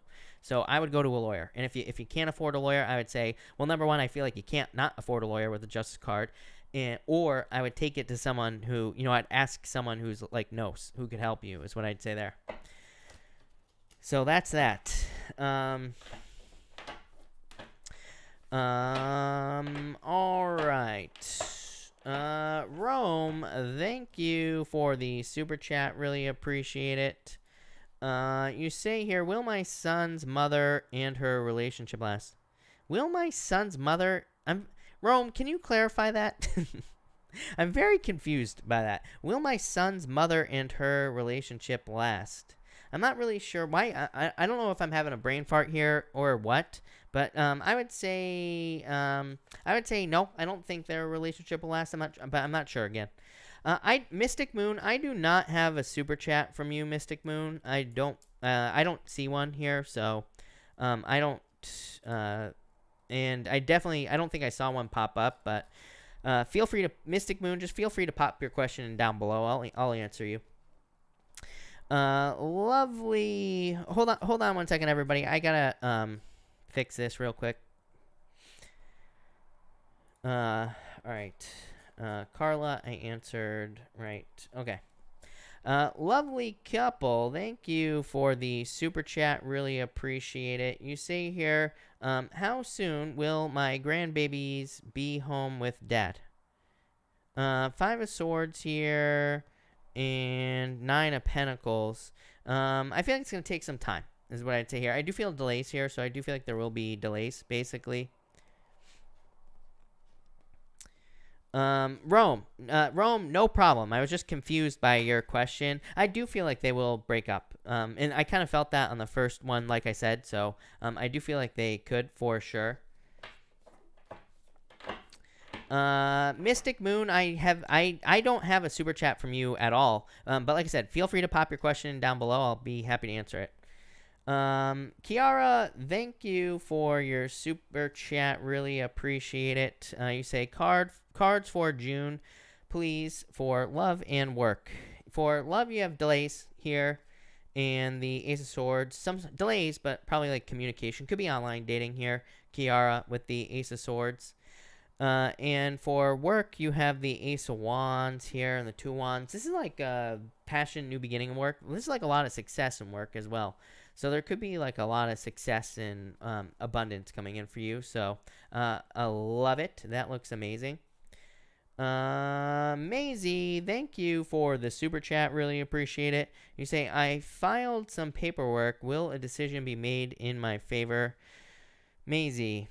So I would go to a lawyer. And if you can't afford a lawyer, I would say, well, number one, I feel like you can't not afford a lawyer with a Justice card. Or I would take it to someone who, I'd ask someone who's like knows, who could help you, is what I'd say there. So that's that. All right. Rome, thank you for the super chat. Really appreciate it. You say here, will my son's mother and her relationship last? Will my son's mother... Rome, can you clarify that? I'm very confused by that. Will my son's mother and her relationship last? I'm not really sure why. I don't know if I'm having a brain fart here or what, but I would say no. I don't think their relationship will last. I'm not sure again. Mystic Moon, I do not have a super chat from you, Mystic Moon. I don't see one here, so I don't and I don't think I saw one pop up, but feel free to, Mystic Moon, just feel free to pop your question down below. I'll answer you. Lovely. Hold on 1 second, everybody. I gotta fix this real quick. All right. Carla, I answered right. Okay. Lovely couple, thank you for the super chat. Really appreciate it. You say here, how soon will my grandbabies be home with dad? 5 of Swords here and 9 of Pentacles. I feel like it's going to take some time, is what I'd say here. I do feel delays here, so I do feel like there will be delays, basically. Rome, no problem. I was just confused by your question. I do feel like they will break up. And I kind of felt that on the first one, like I said. So, I do feel like they could for sure. Mystic Moon, I don't have a super chat from you at all. But like I said, feel free to pop your question down below. I'll be happy to answer it. Kiara, thank you for your super chat. Really appreciate it. You say cards for June, please, for love and work. For love, you have delays here, and the Ace of Swords. Some delays, but probably like communication. Could be online dating here, Kiara, with the Ace of Swords. And for work, you have the Ace of Wands here and the 2 Wands. This is like passion, new beginning work. This is like a lot of success in work as well. So there could be like a lot of success and abundance coming in for you. So I love it. That looks amazing. Maisie, thank you for the super chat. Really appreciate it. You say, I filed some paperwork. Will a decision be made in my favor? Maisie,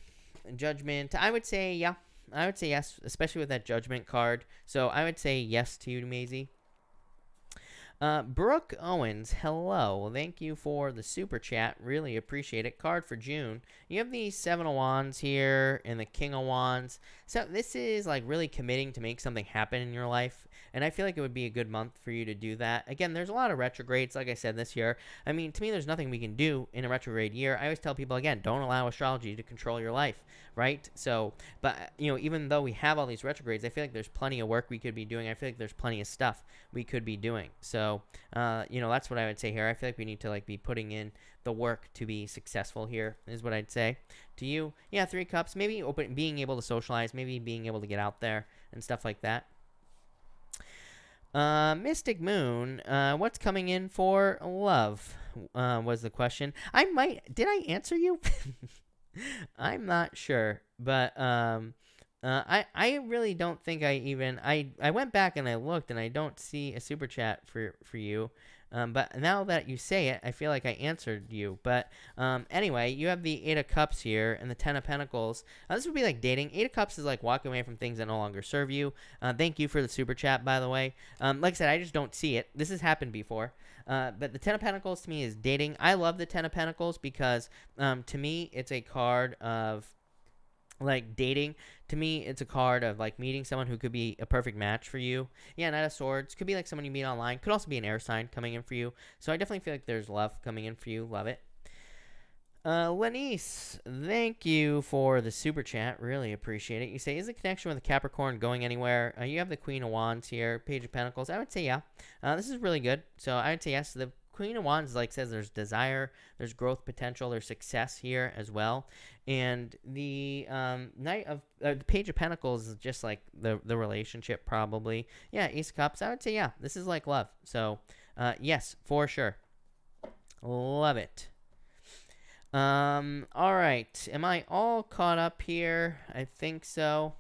Judgment. I would say, yeah. I would say yes, especially with that Judgment card. So I would say yes to you, Maisie. Brooke Owens, hello. Thank you for the super chat. Really appreciate it. Card for June. You have the 7 of Wands here and the King of Wands. So this is like really committing to make something happen in your life. And I feel like it would be a good month for you to do that. Again, there's a lot of retrogrades, like I said, this year. I mean, to me, there's nothing we can do in a retrograde year. I always tell people, again, don't allow astrology to control your life, right? So, but, you know, even though we have all these retrogrades, I feel like there's plenty of work we could be doing. I feel like there's plenty of stuff we could be doing. So, you know, that's what I would say here. I feel like we need to, like, be putting in the work to be successful here, is what I'd say to you. Yeah, 3 Cups, maybe being able to socialize, maybe being able to get out there and stuff like that. Mystic Moon, what's coming in for love, was the question. Did I answer you? I'm not sure, but, I really don't think I went back and I looked and I don't see a super chat for you. But now that you say it, I feel like I answered you. But anyway, you have the 8 of Cups here and the 10 of Pentacles. This would be like dating. 8 of Cups is like walking away from things that no longer serve you. Thank you for the super chat, by the way. Like I said, I just don't see it. This has happened before. But the 10 of Pentacles to me is dating. I love the 10 of Pentacles because to me, it's a card of like dating. To me, it's a card of like meeting someone who could be a perfect match for you. Yeah, Knight of Swords could be like someone you meet online. Could also be an air sign coming in for you. So I definitely feel like there's love coming in for you. Love it. Lenice, thank you for the super chat. Really appreciate it. You say, is the connection with the Capricorn going anywhere? You have the Queen of Wands here, Page of Pentacles. I would say yeah. This is really good. So I would say yes. The Queen of Wands like says there's desire, there's growth potential, there's success here as well. And the the Page of Pentacles is just like the relationship probably. Yeah, Ace of Cups. I would say yeah. This is like love. So yes, for sure. Love it. All right. Am I all caught up here? I think so.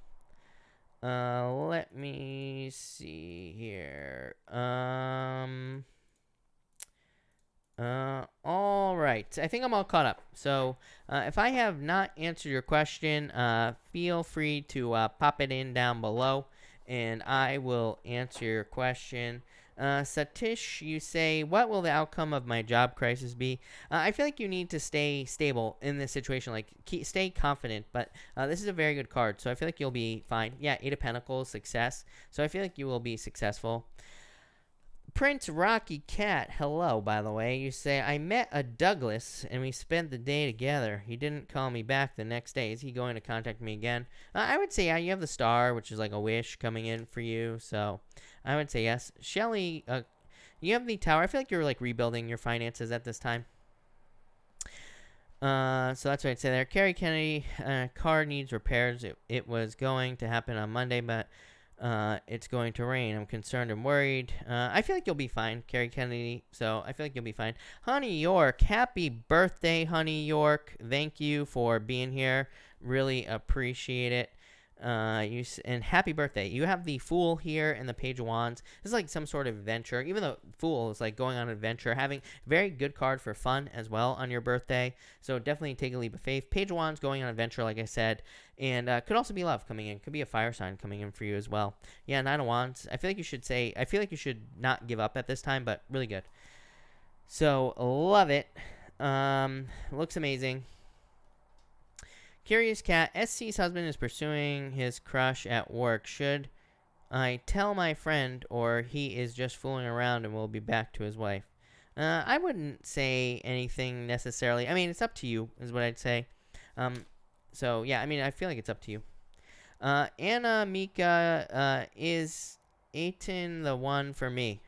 Let me see here. All right. I think I'm all caught up. So, if I have not answered your question, feel free to pop it in down below, and I will answer your question. Satish, you say, what will the outcome of my job crisis be? I feel like you need to stay stable in this situation. Like, stay confident, but this is a very good card, so I feel like you'll be fine. Yeah, Eight of Pentacles, success. So I feel like you will be successful. Prince Rocky Cat, hello, by the way. You say, I met a Douglas, and we spent the day together. He didn't call me back the next day. Is he going to contact me again? I would say, yeah, you have the star, which is like a wish coming in for you. So I would say yes. Shelly, you have the tower. I feel like you're like rebuilding your finances at this time. So that's what I'd say there. Carrie Kennedy, car needs repairs. It was going to happen on Monday, but it's going to rain. I'm concerned and worried. I feel like you'll be fine, Carrie Kennedy. So I feel like you'll be fine. Honey York, happy birthday, Honey York. Thank you for being here. Really appreciate it. And happy birthday. You have the Fool here and the Page of Wands. This is like some sort of adventure. Even though Fool is like going on an adventure, having very good card for fun as well on your birthday. So definitely take a leap of faith. Page of Wands going on adventure, like I said, and could also be love coming in. Could be a fire sign coming in for you as well. Yeah, Nine of Wands. I feel like you should say. I feel like you should not give up at this time, but really good. So love it. Looks amazing. Curious Cat, SC's husband is pursuing his crush at work. Should I tell my friend, or he is just fooling around and will be back to his wife? I wouldn't say anything necessarily. I mean, it's up to you, is what I'd say. So, yeah, I mean, I feel like it's up to you. Anna Mika, is Aiton the one for me?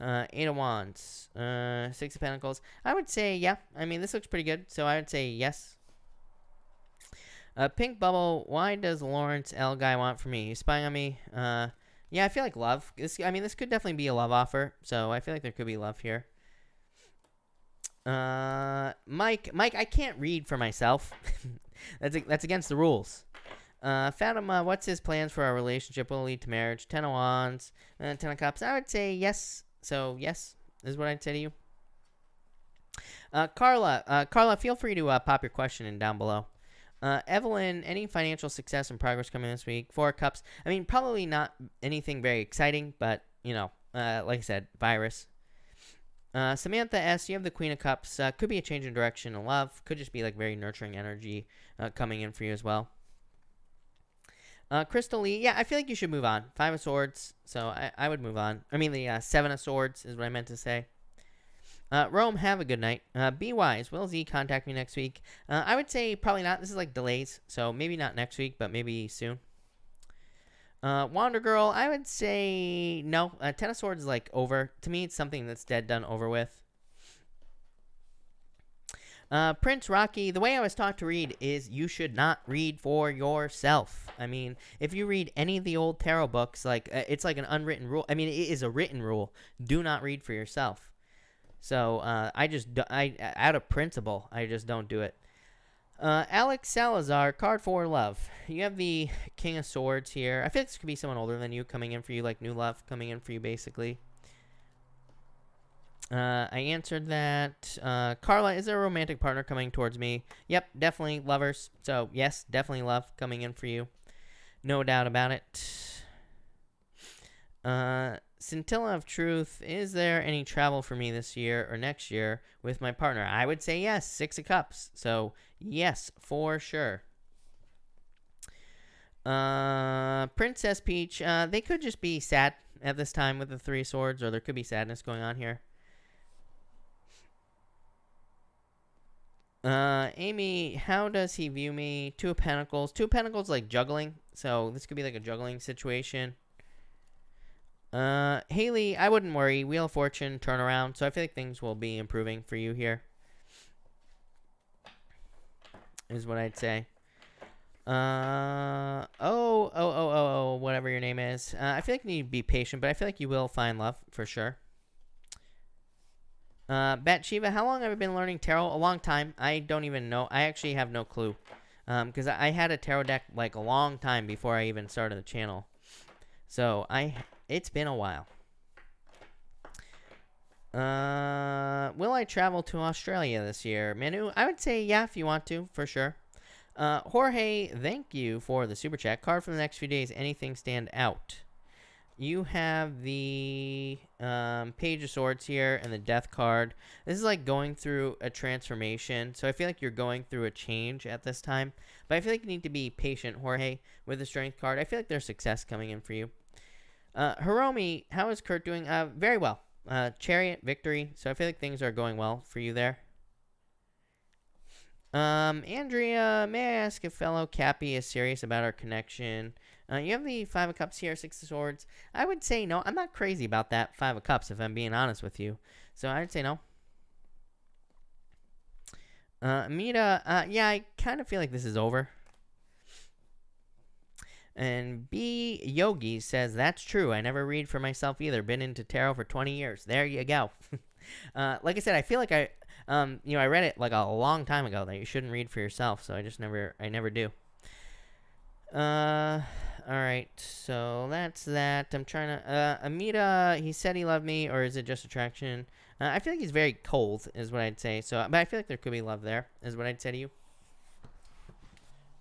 Eight of Wands, Six of Pentacles. I would say, yeah. I mean, this looks pretty good, so I would say yes. Pink Bubble, why does Lawrence L. guy want from me? He's spying on me. Yeah, I feel like love. This could definitely be a love offer, so I feel like there could be love here. Mike, I can't read for myself. That's against the rules. Fatima, what's his plans for our relationship? Will it lead to marriage? 10 of Wands, 10 of Cups. I would say yes. So yes is what I'd say to you. Carla, feel free to pop your question in down below. Evelyn, any financial success and progress coming this week? 4 of Cups. I mean, probably not anything very exciting, but, you know, like I said, virus. Samantha S., you have the Queen of Cups. Could be a change in direction in love. Could just be, like, very nurturing energy coming in for you as well. Crystal Lee, yeah, I feel like you should move on. 5 of Swords, so I would move on. I mean, the 7 of Swords is what I meant to say. Rome, have a good night. Be wise. Will Z contact me next week? I would say probably not. This is like delays, so maybe not next week, but maybe soon. Wander Girl, I would say no. 10 of Swords is like over. To me, it's something that's dead, done, over with. Prince Rocky, the way I was taught to read is you should not read for yourself. I mean, if you read any of the old tarot books, like it's like an unwritten rule. I mean, it is a written rule. Do not read for yourself. So, out of principle, I just don't do it. Alex Salazar, card for love. You have the King of Swords here. I feel like this could be someone older than you coming in for you, like new love coming in for you, basically. I answered that. Carla, is there a romantic partner coming towards me? Yep, definitely lovers. So, yes, definitely love coming in for you. No doubt about it. Scintilla of Truth, is there any travel for me this year or next year with my partner? I would say yes, 6 of Cups. So, yes, for sure. Princess Peach, they could just be sad at this time with the 3 of Swords, or there could be sadness going on here. Amy, how does he view me? 2 of Pentacles. 2 of Pentacles, like juggling. So, this could be like a juggling situation. Haley, I wouldn't worry. Wheel of Fortune, turnaround. So I feel like things will be improving for you here. Is what I'd say. Whatever your name is. I feel like you need to be patient, but I feel like you will find love for sure. Bathsheba, how long have I been learning tarot? A long time. I don't even know. I actually have no clue. Because I had a tarot deck like a long time before I even started the channel. So it's been a while. Will I travel to Australia this year? Manu, I would say yeah if you want to, for sure. Jorge, thank you for the super chat. Card for the next few days. Anything stand out? You have the Page of Swords here and the Death card. This is like going through a transformation. So I feel like you're going through a change at this time. But I feel like you need to be patient, Jorge, with the Strength card. I feel like there's success coming in for you. Hiromi, how is Kurt doing? Very well. Chariot, victory. So I feel like things are going well for you there. Andrea, may I ask if fellow Cappy is serious about our connection? You have the 5 of Cups here, 6 of Swords. I would say no. I'm not crazy about that 5 of Cups, if I'm being honest with you. So I'd say no. Amita, yeah, I kind of feel like this is over. And B Yogi says, that's true. I never read for myself either. Been into tarot for 20 years. There you go. Like I said, I feel like I read it like a long time ago that you shouldn't read for yourself. So I never do. All right. So that's that. I'm trying to, Amita, he said he loved me, or is it just attraction? I feel like he's very cold is what I'd say. So, but I feel like there could be love there is what I'd say to you.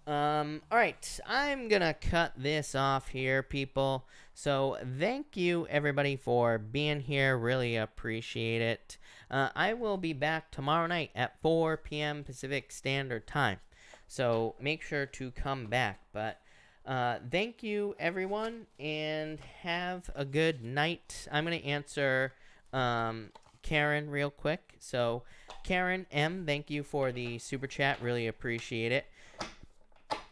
Alright, I'm gonna cut this off here, people. So, thank you, everybody, for being here. Really appreciate it. I will be back tomorrow night at 4 p.m. Pacific Standard Time. So, make sure to come back. But, thank you, everyone, and have a good night. I'm gonna answer, Karen real quick. So, Karen M., thank you for the super chat. Really appreciate it.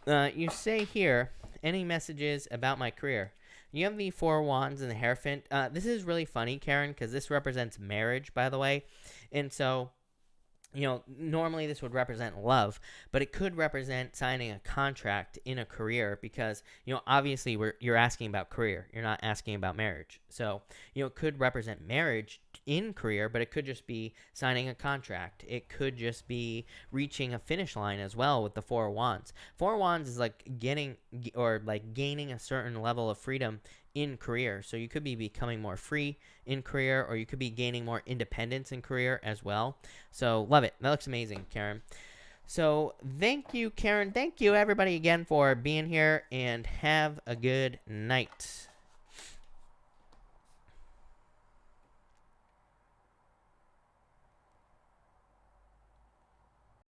You say here, any messages about my career? You have the 4 of Wands and the Hierophant. This is really funny, Karen, because this represents marriage, by the way. And so, normally this would represent love, but it could represent signing a contract in a career because, obviously you're asking about career. You're not asking about marriage. So, it could represent marriage in career, but it could just be signing a contract. It could just be reaching a finish line as well with the 4 of Wands. 4 of Wands is like gaining a certain level of freedom in career. So you could be becoming more free in career, or you could be gaining more independence in career as well. So love it. That looks amazing, Karen. So thank you, Karen. Thank you, everybody, again for being here, and have a good night.